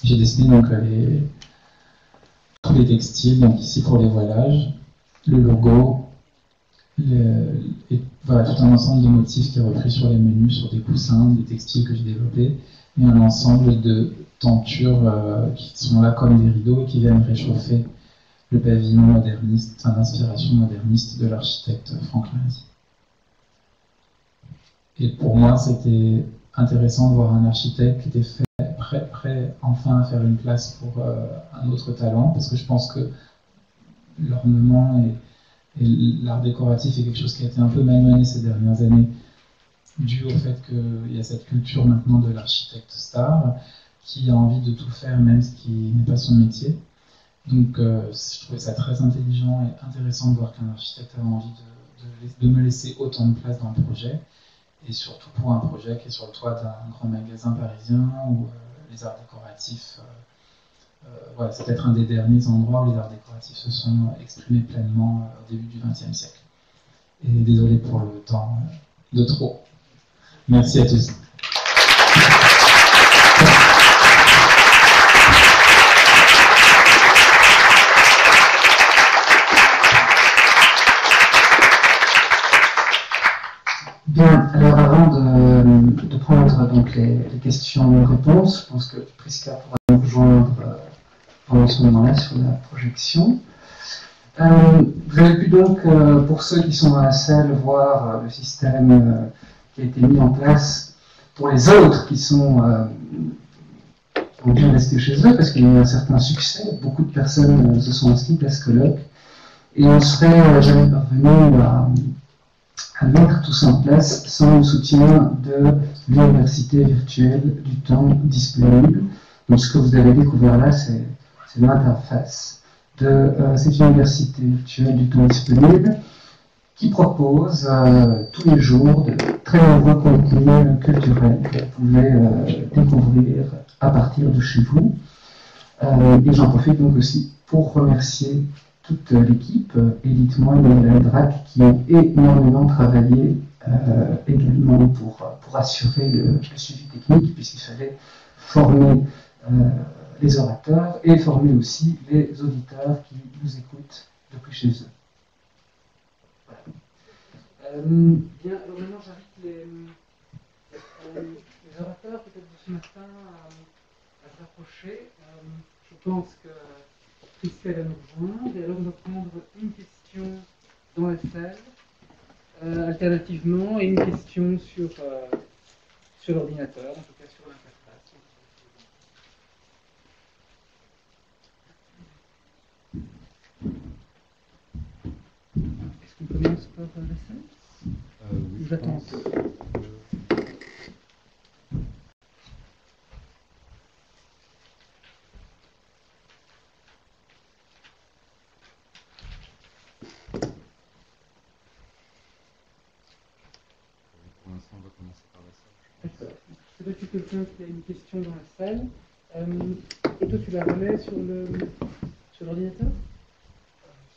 A: J'ai dessiné donc tous les textiles, donc ici pour les voilages, le logo, et voilà, tout un ensemble de motifs qui est repris sur les menus, sur des coussins, des textiles que j'ai développés, et un ensemble de tentures qui sont là comme des rideaux et qui viennent réchauffer le pavillon moderniste, l'inspiration moderniste de l'architecte Franck Mahazi. Et pour moi, c'était intéressant de voir un architecte qui était prêt enfin à faire une place pour un autre talent, parce que je pense que l'ornement et l'art décoratif est quelque chose qui a été un peu malmené ces dernières années, dû au fait qu'il y a cette culture maintenant de l'architecte star, qui a envie de tout faire, même ce qui n'est pas son métier. Donc je trouvais ça très intelligent et intéressant de voir qu'un architecte avait envie de me laisser autant de place dans le projet, et surtout pour un projet qui est sur le toit d'un grand magasin parisien où les arts décoratifs, voilà, c'est peut-être un des derniers endroits où les arts décoratifs se sont exprimés pleinement au début du XXe siècle. Et désolé pour le temps de trop. Merci à tous.
C: Bien, alors avant de prendre donc les questions-réponses, je pense que Prisca pourra nous rejoindre pendant ce moment-là sur la projection. Vous avez pu donc, pour ceux qui sont dans la salle, voir le système qui a été mis en place pour les autres qui ont bien resté chez eux, parce qu'il y a eu un certain succès. Beaucoup de personnes se sont inscrites à ce colloque. Et on ne serait jamais parvenu à mettre tout ça en place sans le soutien de l'université virtuelle du temps disponible. Donc ce que vous avez découvert là, c'est l'interface de cette université virtuelle du temps disponible qui propose tous les jours de très nombreux contenus culturels que vous pouvez découvrir à partir de chez vous. Et j'en profite donc aussi pour remercier toute l'équipe, Edith Moine et Hélène Drac, qui ont énormément travaillé également pour assurer le suivi technique, puisqu'il fallait former les orateurs et former aussi les auditeurs qui nous écoutent depuis chez eux. Voilà. Bien, alors maintenant j'invite les orateurs peut-être de ce matin à se rapprocher. Je pense que Prisca va nous rejoindre, et alors on va prendre une question dans la salle, alternativement, et une question sur l'ordinateur, en tout cas sur l'interface. Est-ce qu'on commence par la salle
B: Oui,
C: j'attends.
B: Pour l'instant, on va commencer par la salle.
C: D'accord. C'est toi, tu es quelqu'un qui a une question dans la salle. Et toi, tu la remets sur l'ordinateur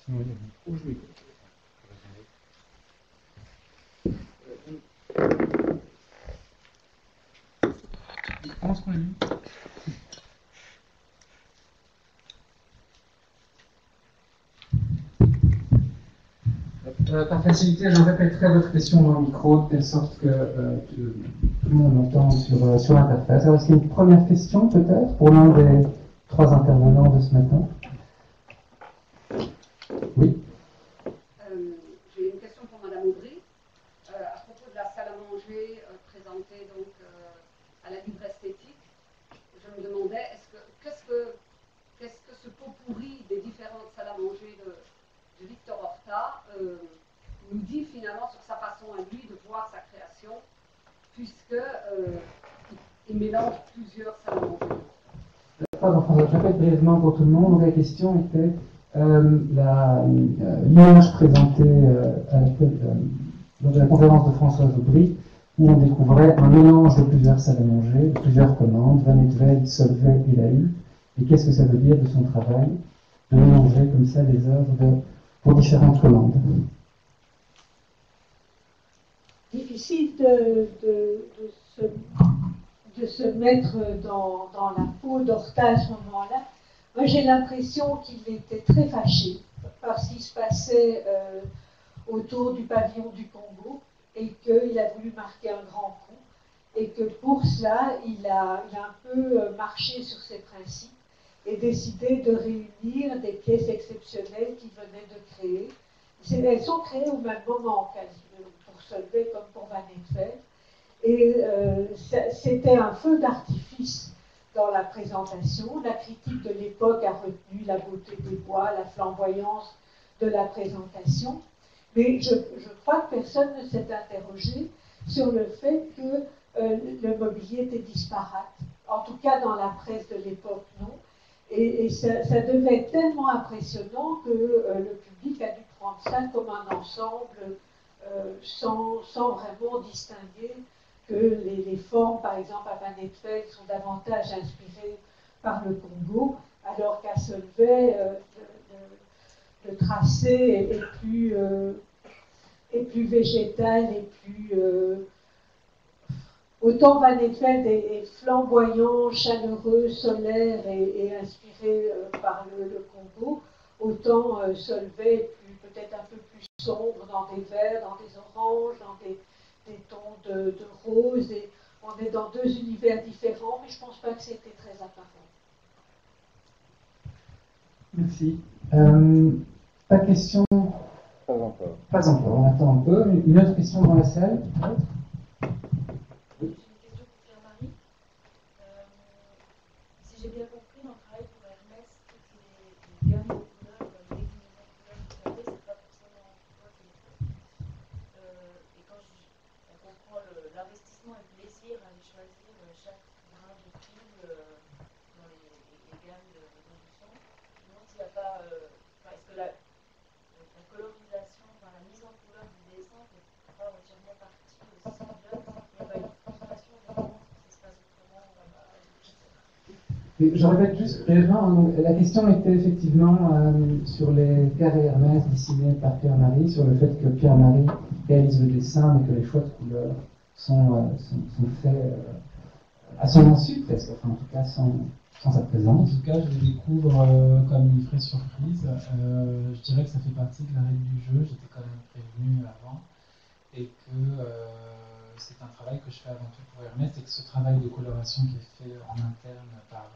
B: Sinon, il y a
C: ou je m'écoute. Comment est-ce qu'on l'a mis ? Par facilité, je répéterai votre question dans le micro, de telle sorte que tout le monde entende sur l'interface. Alors, est-ce qu'il y a une première question, peut-être, pour l'un des trois intervenants de ce matin? Oui.
D: J'ai une question pour Madame Aubry. À propos de la salle à manger présentée donc, à la Livre Esthétique, je me demandais, qu'est-ce que ce pot pourri des différentes salles à manger de Victor Horta nous dit finalement sur sa façon à lui de voir sa création, puisque il mélange plusieurs salles à manger.
C: Pardon, François, je répète brièvement pour tout le monde. La question était l'image présentée lors de la conférence de Françoise Aubry, où on découvrait un mélange de plusieurs salles à manger, de plusieurs commandes, Van et Velde, Solvay et Lahus. Et qu'est-ce que ça veut dire de son travail, de mélanger comme ça des œuvres pour différentes commandes?
E: Difficile de se mettre dans la peau d'Horta à ce moment-là. Moi, j'ai l'impression qu'il était très fâché par ce qui se passait autour du pavillon du Congo et qu'il a voulu marquer un grand coup et que pour cela, il a un peu marché sur ses principes et décidé de réunir des pièces exceptionnelles qu'il venait de créer. Elles sont créées au même moment, quasiment, pour Solvay comme pour Van et Velde. Et c'était un feu d'artifice dans la présentation. La critique de l'époque a retenu la beauté des bois, la flamboyance de la présentation. Mais je crois que personne ne s'est interrogé sur le fait que le mobilier était disparate. En tout cas, dans la presse de l'époque, non. Et ça devait être tellement impressionnant que le public a dû prendre ça comme un ensemble sans vraiment distinguer que les formes, par exemple, à Van et Velde sont davantage inspirées par le Congo, alors qu'à Solvay, le tracé est plus végétal et plus... autant Van et Velde est flamboyant, chaleureux, solaire et inspiré par le Congo, autant Solvay est peut-être un peu plus sombre dans des verts, dans des oranges, dans des tons de rose, et on est dans deux univers différents, mais je ne pense pas que c'était très apparent.
C: Merci. Pas de question?
B: Pas encore.
C: Pas encore, on attend un peu. Une autre question dans la salle, peut-être?
F: J'ai une question pour Pierre-Marie. Si j'ai bien compris, dans le travail pour Hermès, toutes les gammes de couleurs, les déclinaisons de couleurs que vous avez, c'est pas forcément toi qui les fais. Et quand on comprend l'investissement et le plaisir à aller choisir chaque grain de fil dans les gammes de production, je me demande s'il n'y a pas. Est-ce que la colorisation, la mise en couleur du dessin ne fait pas entièrement partie aussi de. Il n'y a pas une frustration des moments que ça se passe autrement là-bas, je sais pas.
C: Je répète juste brièvement, la question était effectivement sur les carrés Hermès dessinés par Pierre-Marie, sur le fait que Pierre-Marie réalise le dessin, mais que les choix de couleurs sont faits à son insu presque, enfin en tout cas sans sa présence.
A: En tout cas, je le découvre comme une vraie surprise. Je dirais que ça fait partie de la règle du jeu, j'étais quand même prévenu avant, et que c'est un travail que je fais avant tout pour Hermès, et que ce travail de coloration qui est fait en interne par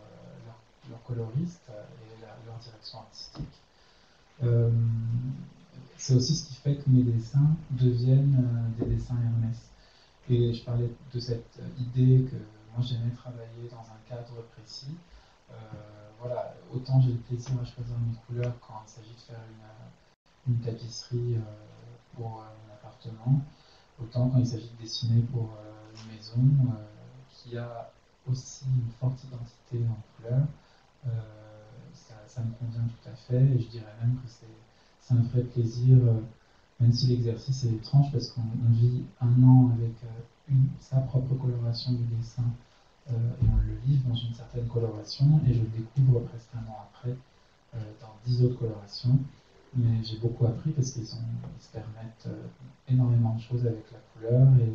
A: leur coloriste et leur direction artistique, c'est aussi ce qui fait que mes dessins deviennent des dessins Hermès. Et je parlais de cette idée que moi j'aimais travailler dans un cadre précis. Voilà, autant j'ai le plaisir à choisir mes couleurs quand il s'agit de faire une tapisserie pour mon appartement, autant quand il s'agit de dessiner pour une maison qui a aussi une forte identité en couleurs. Ça me convient tout à fait, et je dirais même que c'est un vrai plaisir, même si l'exercice est étrange parce qu'on vit un an avec sa propre coloration du dessin et on le livre dans une certaine coloration, et je le découvre presque un an après dans 10 autres colorations. Mais j'ai beaucoup appris parce qu'ils se permettent énormément de choses avec la couleur, et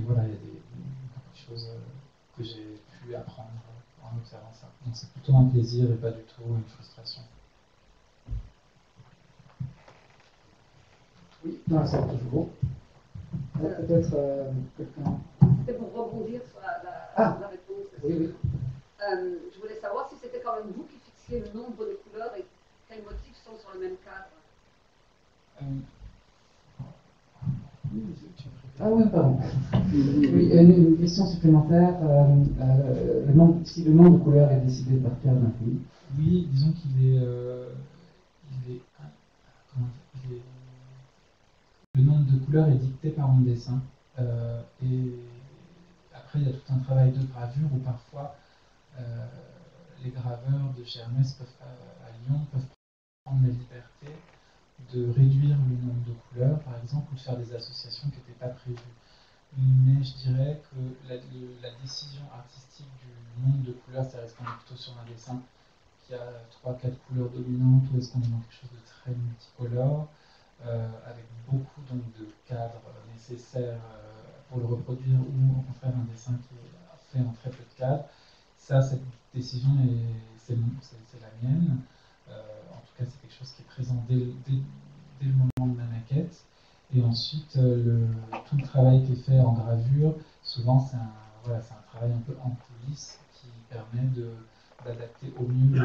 A: voilà, il y a beaucoup de choses que j'ai pu apprendre en observant ça. Donc c'est plutôt un plaisir et pas du tout une frustration.
C: Oui, dans la salle toujours. Peut-être quelqu'un.
D: C'était pour rebondir sur la réponse.
C: Oui, oui.
D: Je voulais savoir si c'était quand même vous qui fixiez le nombre de couleurs et quels motifs sont sur le même cadre.
C: Ah oui, pardon. Oui, une question supplémentaire. Si le nombre de couleurs est décidé par Pierre Marty.
A: Oui, disons le nombre de couleurs est dicté par mon dessin. Et après, il y a tout un travail de gravure où parfois les graveurs de chez Hermès à Lyon peuvent prendre la liberté de réduire le nombre de couleurs, par exemple, ou de faire des associations qui n'étaient pas prévues. Mais je dirais que la décision artistique du nombre de couleurs, c'est est-ce qu'on est plutôt sur un dessin qui a 3-4 couleurs dominantes, ou est-ce qu'on est dans quelque chose de très multicolore, avec beaucoup donc, de cadres nécessaires pour le reproduire, ou au contraire un dessin qui est fait en très peu de cadres. Ça, cette décision, c'est la mienne. En tout cas, c'est quelque chose qui est présent dès le moment de ma maquette. Et ensuite, tout le travail qui est fait en gravure, souvent c'est un travail un peu en coulisses qui permet d'adapter au mieux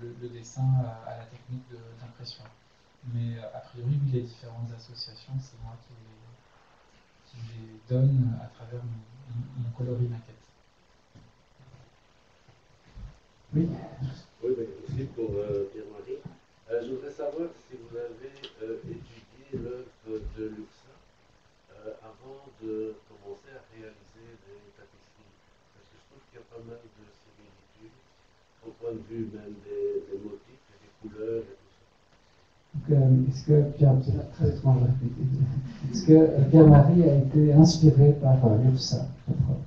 A: le dessin à la technique d'impression. Mais a priori, oui, les différentes associations, c'est moi qui les donne à travers mon coloris maquette.
C: Oui.
G: Oui, mais aussi pour Pierre-Marie. Je voudrais savoir si vous avez étudié l'œuvre de Lursa avant de commencer à réaliser des tapisseries. Parce que je trouve qu'il y a pas mal de similitudes, au point de vue même des motifs et des couleurs et tout ça.
C: Donc, est-ce que Pierre, c'est très étrange, est-ce que Pierre-Marie a été inspiré par Lursa,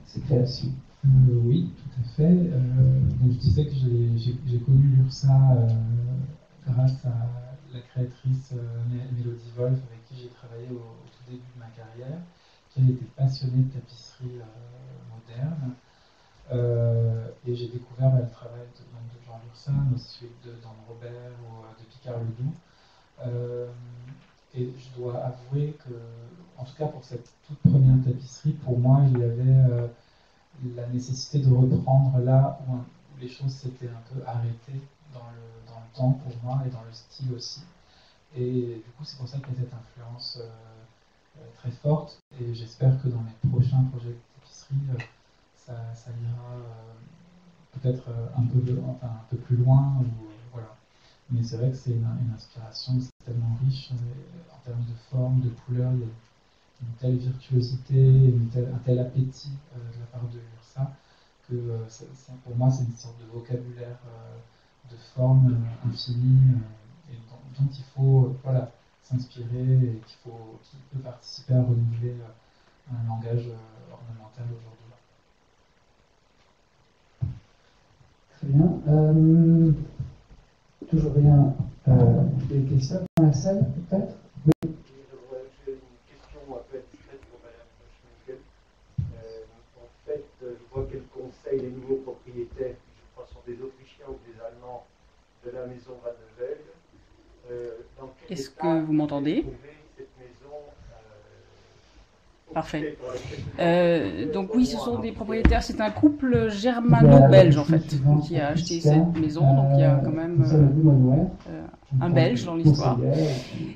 C: ses créations?
A: Oui, tout à fait. Donc je disais que j'ai connu Lursa grâce à la créatrice Mélodie Wolf, avec qui j'ai travaillé au tout début de ma carrière, qui elle était passionnée de tapisserie moderne. Et j'ai découvert le travail de Jean Lursa, mais aussi celui d'Anne Robert ou de Picard Ledoux. Et je dois avouer que, en tout cas pour cette toute première tapisserie, pour moi, il y avait la nécessité de reprendre là où les choses s'étaient un peu arrêtées dans le temps pour moi et dans le style aussi. Et du coup, c'est pour ça qu'il y a cette influence très forte. Et j'espère que dans mes prochains projets de tapisserie, ça ira peut-être un peu plus loin. Voilà. Mais c'est vrai que c'est une inspiration, c'est tellement riche en termes de forme, de couleur. Il y a une telle virtuosité, un tel appétit de la part de Lursa que pour moi c'est une sorte de vocabulaire de forme infinie et dont il faut s'inspirer et qui peut participer à renouveler un langage ornemental aujourd'hui.
C: Très bien. Toujours rien. Des questions dans la salle, peut-être? Oui.
H: J'ai une question un peu abstraite pour Mme Schmegel. En fait, je vois qu'elle conseille les nouveaux propriétaires, qui je crois sont des Autrichiens ou des Allemands, de la maison Van de Velde.
I: Est-ce que vous m'entendez?
H: Cette maison,
I: parfait. Donc oui, ce sont des propriétaires, c'est un couple germano-belge en fait, qui a acheté cette maison, donc il y a quand même un Belge dans l'histoire.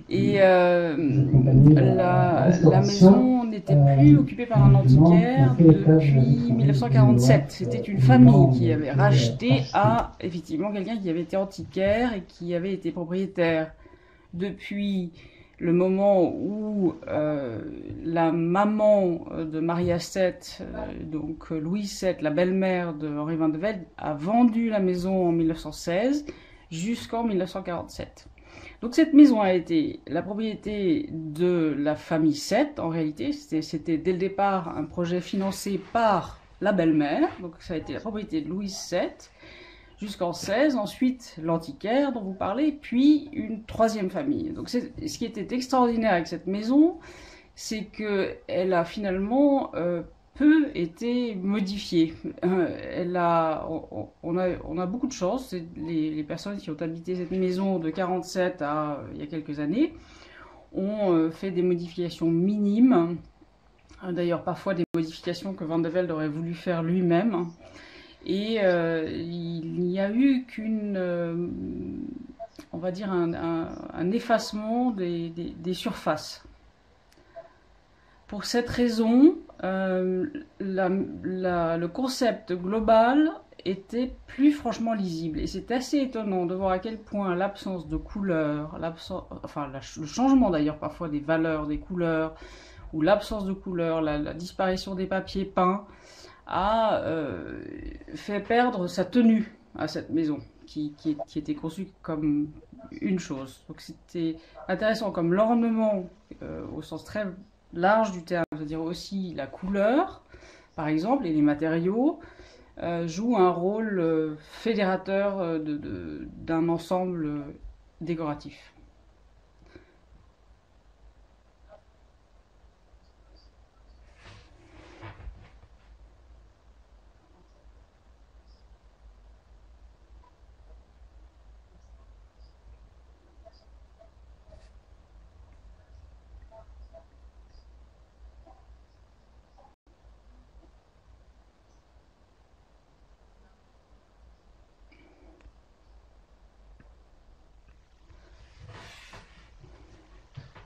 I: Et la maison n'était plus occupée par un antiquaire depuis 1947. C'était une famille qui avait racheté à effectivement quelqu'un qui avait été antiquaire et qui avait été propriétaire depuis le moment où la maman de Maria VII, donc Louise VII, la belle-mère de Henri Van de Velde, a vendu la maison en 1916 jusqu'en 1947. Donc cette maison a été la propriété de la famille VII, en réalité. C'était dès le départ un projet financé par la belle-mère, donc ça a été la propriété de Louise VII, jusqu'en 16, ensuite l'antiquaire dont vous parlez, puis une troisième famille. Donc ce qui était extraordinaire avec cette maison, c'est qu'elle a finalement peu été modifiée. On a beaucoup de chance, les personnes qui ont habité cette maison de 47 à il y a quelques années ont fait des modifications minimes, d'ailleurs parfois des modifications que Van de Velde aurait voulu faire lui-même, et il n'y a eu on va dire un effacement des surfaces. Pour cette raison, le concept global était plus franchement lisible. Et c'est assez étonnant de voir à quel point l'absence de couleurs, le changement d'ailleurs parfois des valeurs, des couleurs, ou l'absence de couleurs, la disparition des papiers peints, a fait perdre sa tenue à cette maison, qui était conçue comme une chose. Donc c'était intéressant comme l'ornement, au sens très large du terme, c'est-à-dire aussi la couleur, par exemple, et les matériaux, jouent un rôle fédérateur d'un ensemble décoratif.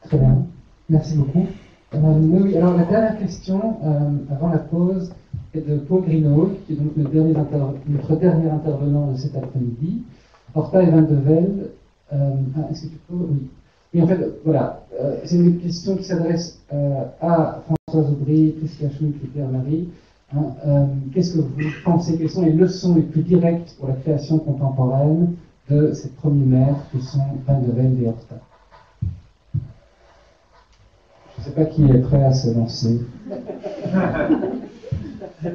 C: Très bien, merci beaucoup. Oui, alors la dernière question, avant la pause, est de Paul Greenhalgh, qui est donc notre dernier intervenant de cet après-midi. Horta et Van de Velde, est-ce que tu peux... Oui. Et en fait, voilà, c'est une question qui s'adresse à Françoise Aubry, Priscilla Schmitt et Pierre-Marie. Qu'est-ce que vous pensez, quelles sont les leçons les plus directes pour la création contemporaine de ces premiers maires qui sont Van de Velde et Horta? Je ne sais pas qui est prêt à se lancer.
A: Je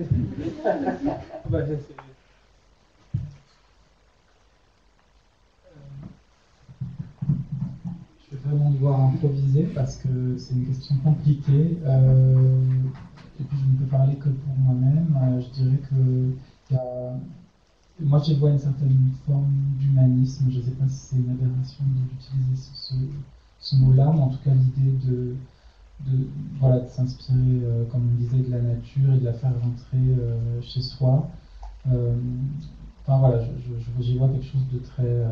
A: vais vraiment devoir improviser parce que c'est une question compliquée. Et puis je ne peux parler que pour moi-même. Je dirais que moi je vois une certaine forme d'humanisme. Je ne sais pas si c'est une aberration d'utiliser ce mot-là, mais en tout cas l'idée de s'inspirer, comme on disait, de la nature et de la faire rentrer chez soi. Enfin voilà, j'y vois quelque chose de très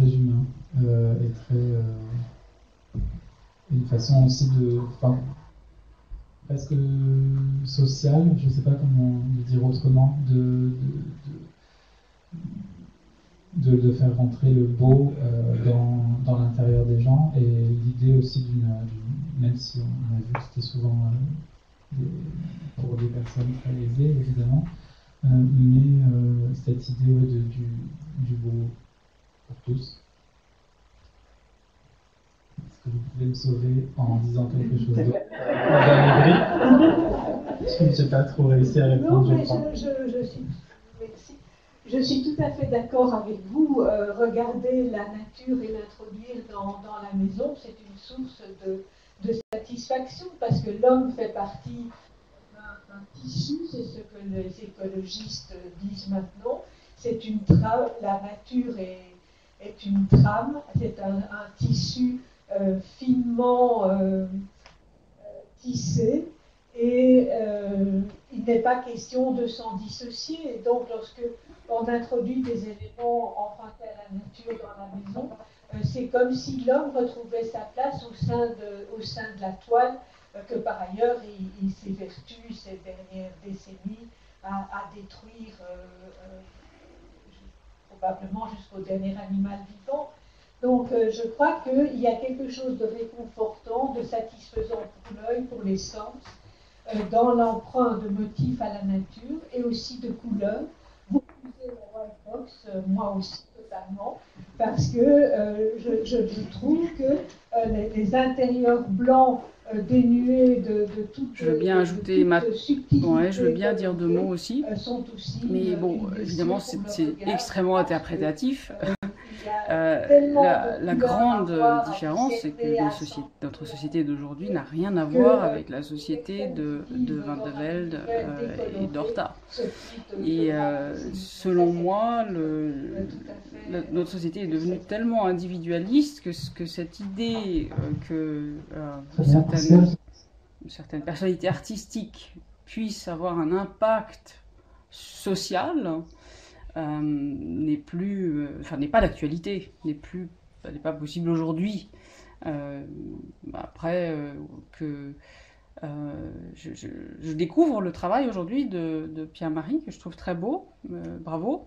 A: humain et une façon aussi presque sociale, je ne sais pas comment le dire autrement, de faire rentrer le beau dans l'intérieur des gens, et l'idée aussi même si on a vu que c'était souvent pour des personnes très aisées évidemment, mais cette idée du beau pour tous. Est-ce que vous pouvez me sauver en disant quelque chose d'autre? Je n'ai pas trop réussi à répondre.
E: Non, mais je suis tout à fait d'accord avec vous. Regarder la nature et l'introduire dans la maison, c'est une source de satisfaction, parce que l'homme fait partie d'un tissu, c'est ce que les écologistes disent maintenant. C'est une trame, la nature est une trame, c'est un tissu finement tissé, et il n'est pas question de s'en dissocier. Et donc, lorsque on introduit des éléments empruntés à la nature dans la maison, c'est comme si l'homme retrouvait sa place au sein de la toile, que par ailleurs il s'évertue ces dernières décennies à détruire, probablement jusqu'au dernier animal vivant. Donc je crois qu'il y a quelque chose de réconfortant, de satisfaisant pour l'œil, pour les sens, dans l'emprunt de motifs à la nature et aussi de couleurs. Vous utilisez le white box, moi aussi totalement, parce que je trouve que les intérieurs blancs dénués de toute
I: je veux bien ajouter je veux bien dire 2 mots aussi,
E: sont aussi
I: mais bon, évidemment c'est extrêmement interprétatif. La grande différence, c'est que notre société d'aujourd'hui n'a rien à voir avec la société de Van de Velde et d'Horta. Et selon moi, notre société est devenue tellement individualiste que cette idée que certaines personnalités artistiques puissent avoir un impact social n'est pas d'actualité, n'est pas possible aujourd'hui. Après je découvre le travail aujourd'hui de Pierre-Marie, que je trouve très beau, bravo.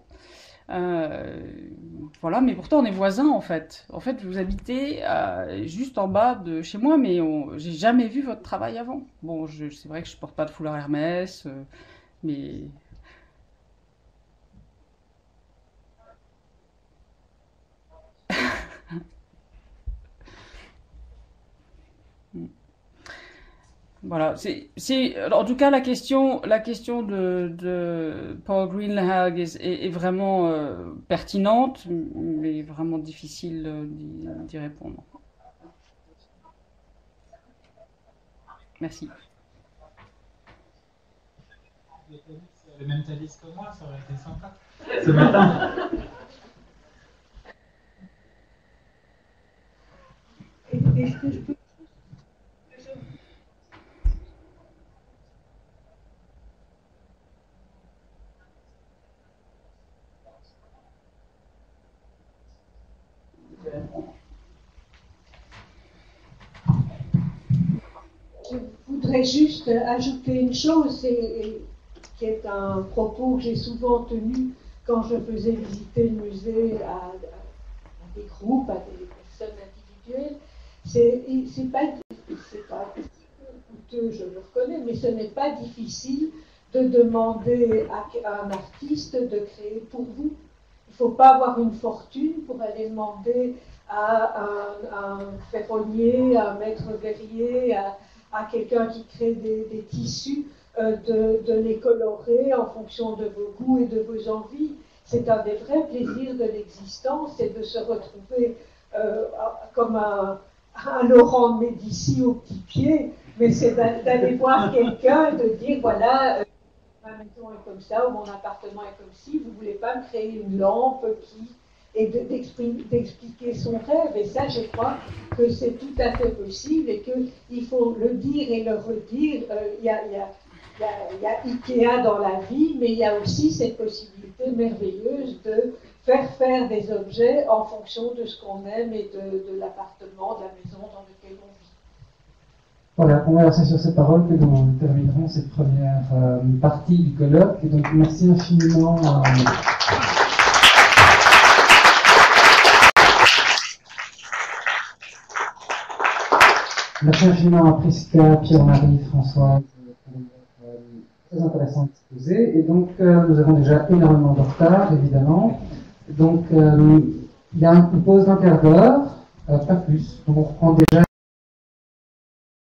I: Voilà, mais pourtant on est voisins en fait. En fait, vous habitez juste en bas de chez moi, mais j'ai jamais vu votre travail avant. Bon, c'est vrai que je porte pas de foulard Hermès, mais... Voilà, en tout cas la question de Paul Greenhalgh est vraiment pertinente, mais vraiment difficile d'y répondre. Merci.
A: Le même Thalys que moi, ça aurait été sympa ce matin.
E: Est-ce que je peux... Je voudrais juste ajouter une chose, qui est un propos que j'ai souvent tenu quand je faisais visiter le musée à des groupes, à des personnes individuelles. C'est pas coûteux, je le reconnais, mais ce n'est pas difficile de demander à un artiste de créer pour vous. Il ne faut pas avoir une fortune pour aller demander à un ferronnier, à un maître verrier, à quelqu'un qui crée des tissus, de les colorer en fonction de vos goûts et de vos envies. C'est un des vrais plaisirs de l'existence, c'est de se retrouver comme un Laurent de Médicis au petit pied, mais c'est d'aller voir quelqu'un, de dire voilà, ma maison est comme ça, ou mon appartement est comme ci, vous ne voulez pas me créer une lampe et d'expliquer son rêve. Et ça, je crois que c'est tout à fait possible et qu'il faut le dire et le redire. Il y a Ikea dans la vie, mais il y a aussi cette possibilité merveilleuse de faire des objets en fonction de ce qu'on aime et de l'appartement, de la maison dans lequel on vit.
C: Voilà, on va rester sur ces paroles que nous terminerons cette première partie du colloque. Et donc, merci infiniment. Merci infiniment à Prisca, Pierre-Marie, Françoise, très intéressant exposé. Et donc, nous avons déjà énormément de retard, évidemment. Donc, il y a une pause d'un quart d'heure, pas plus. Donc, on reprend déjà.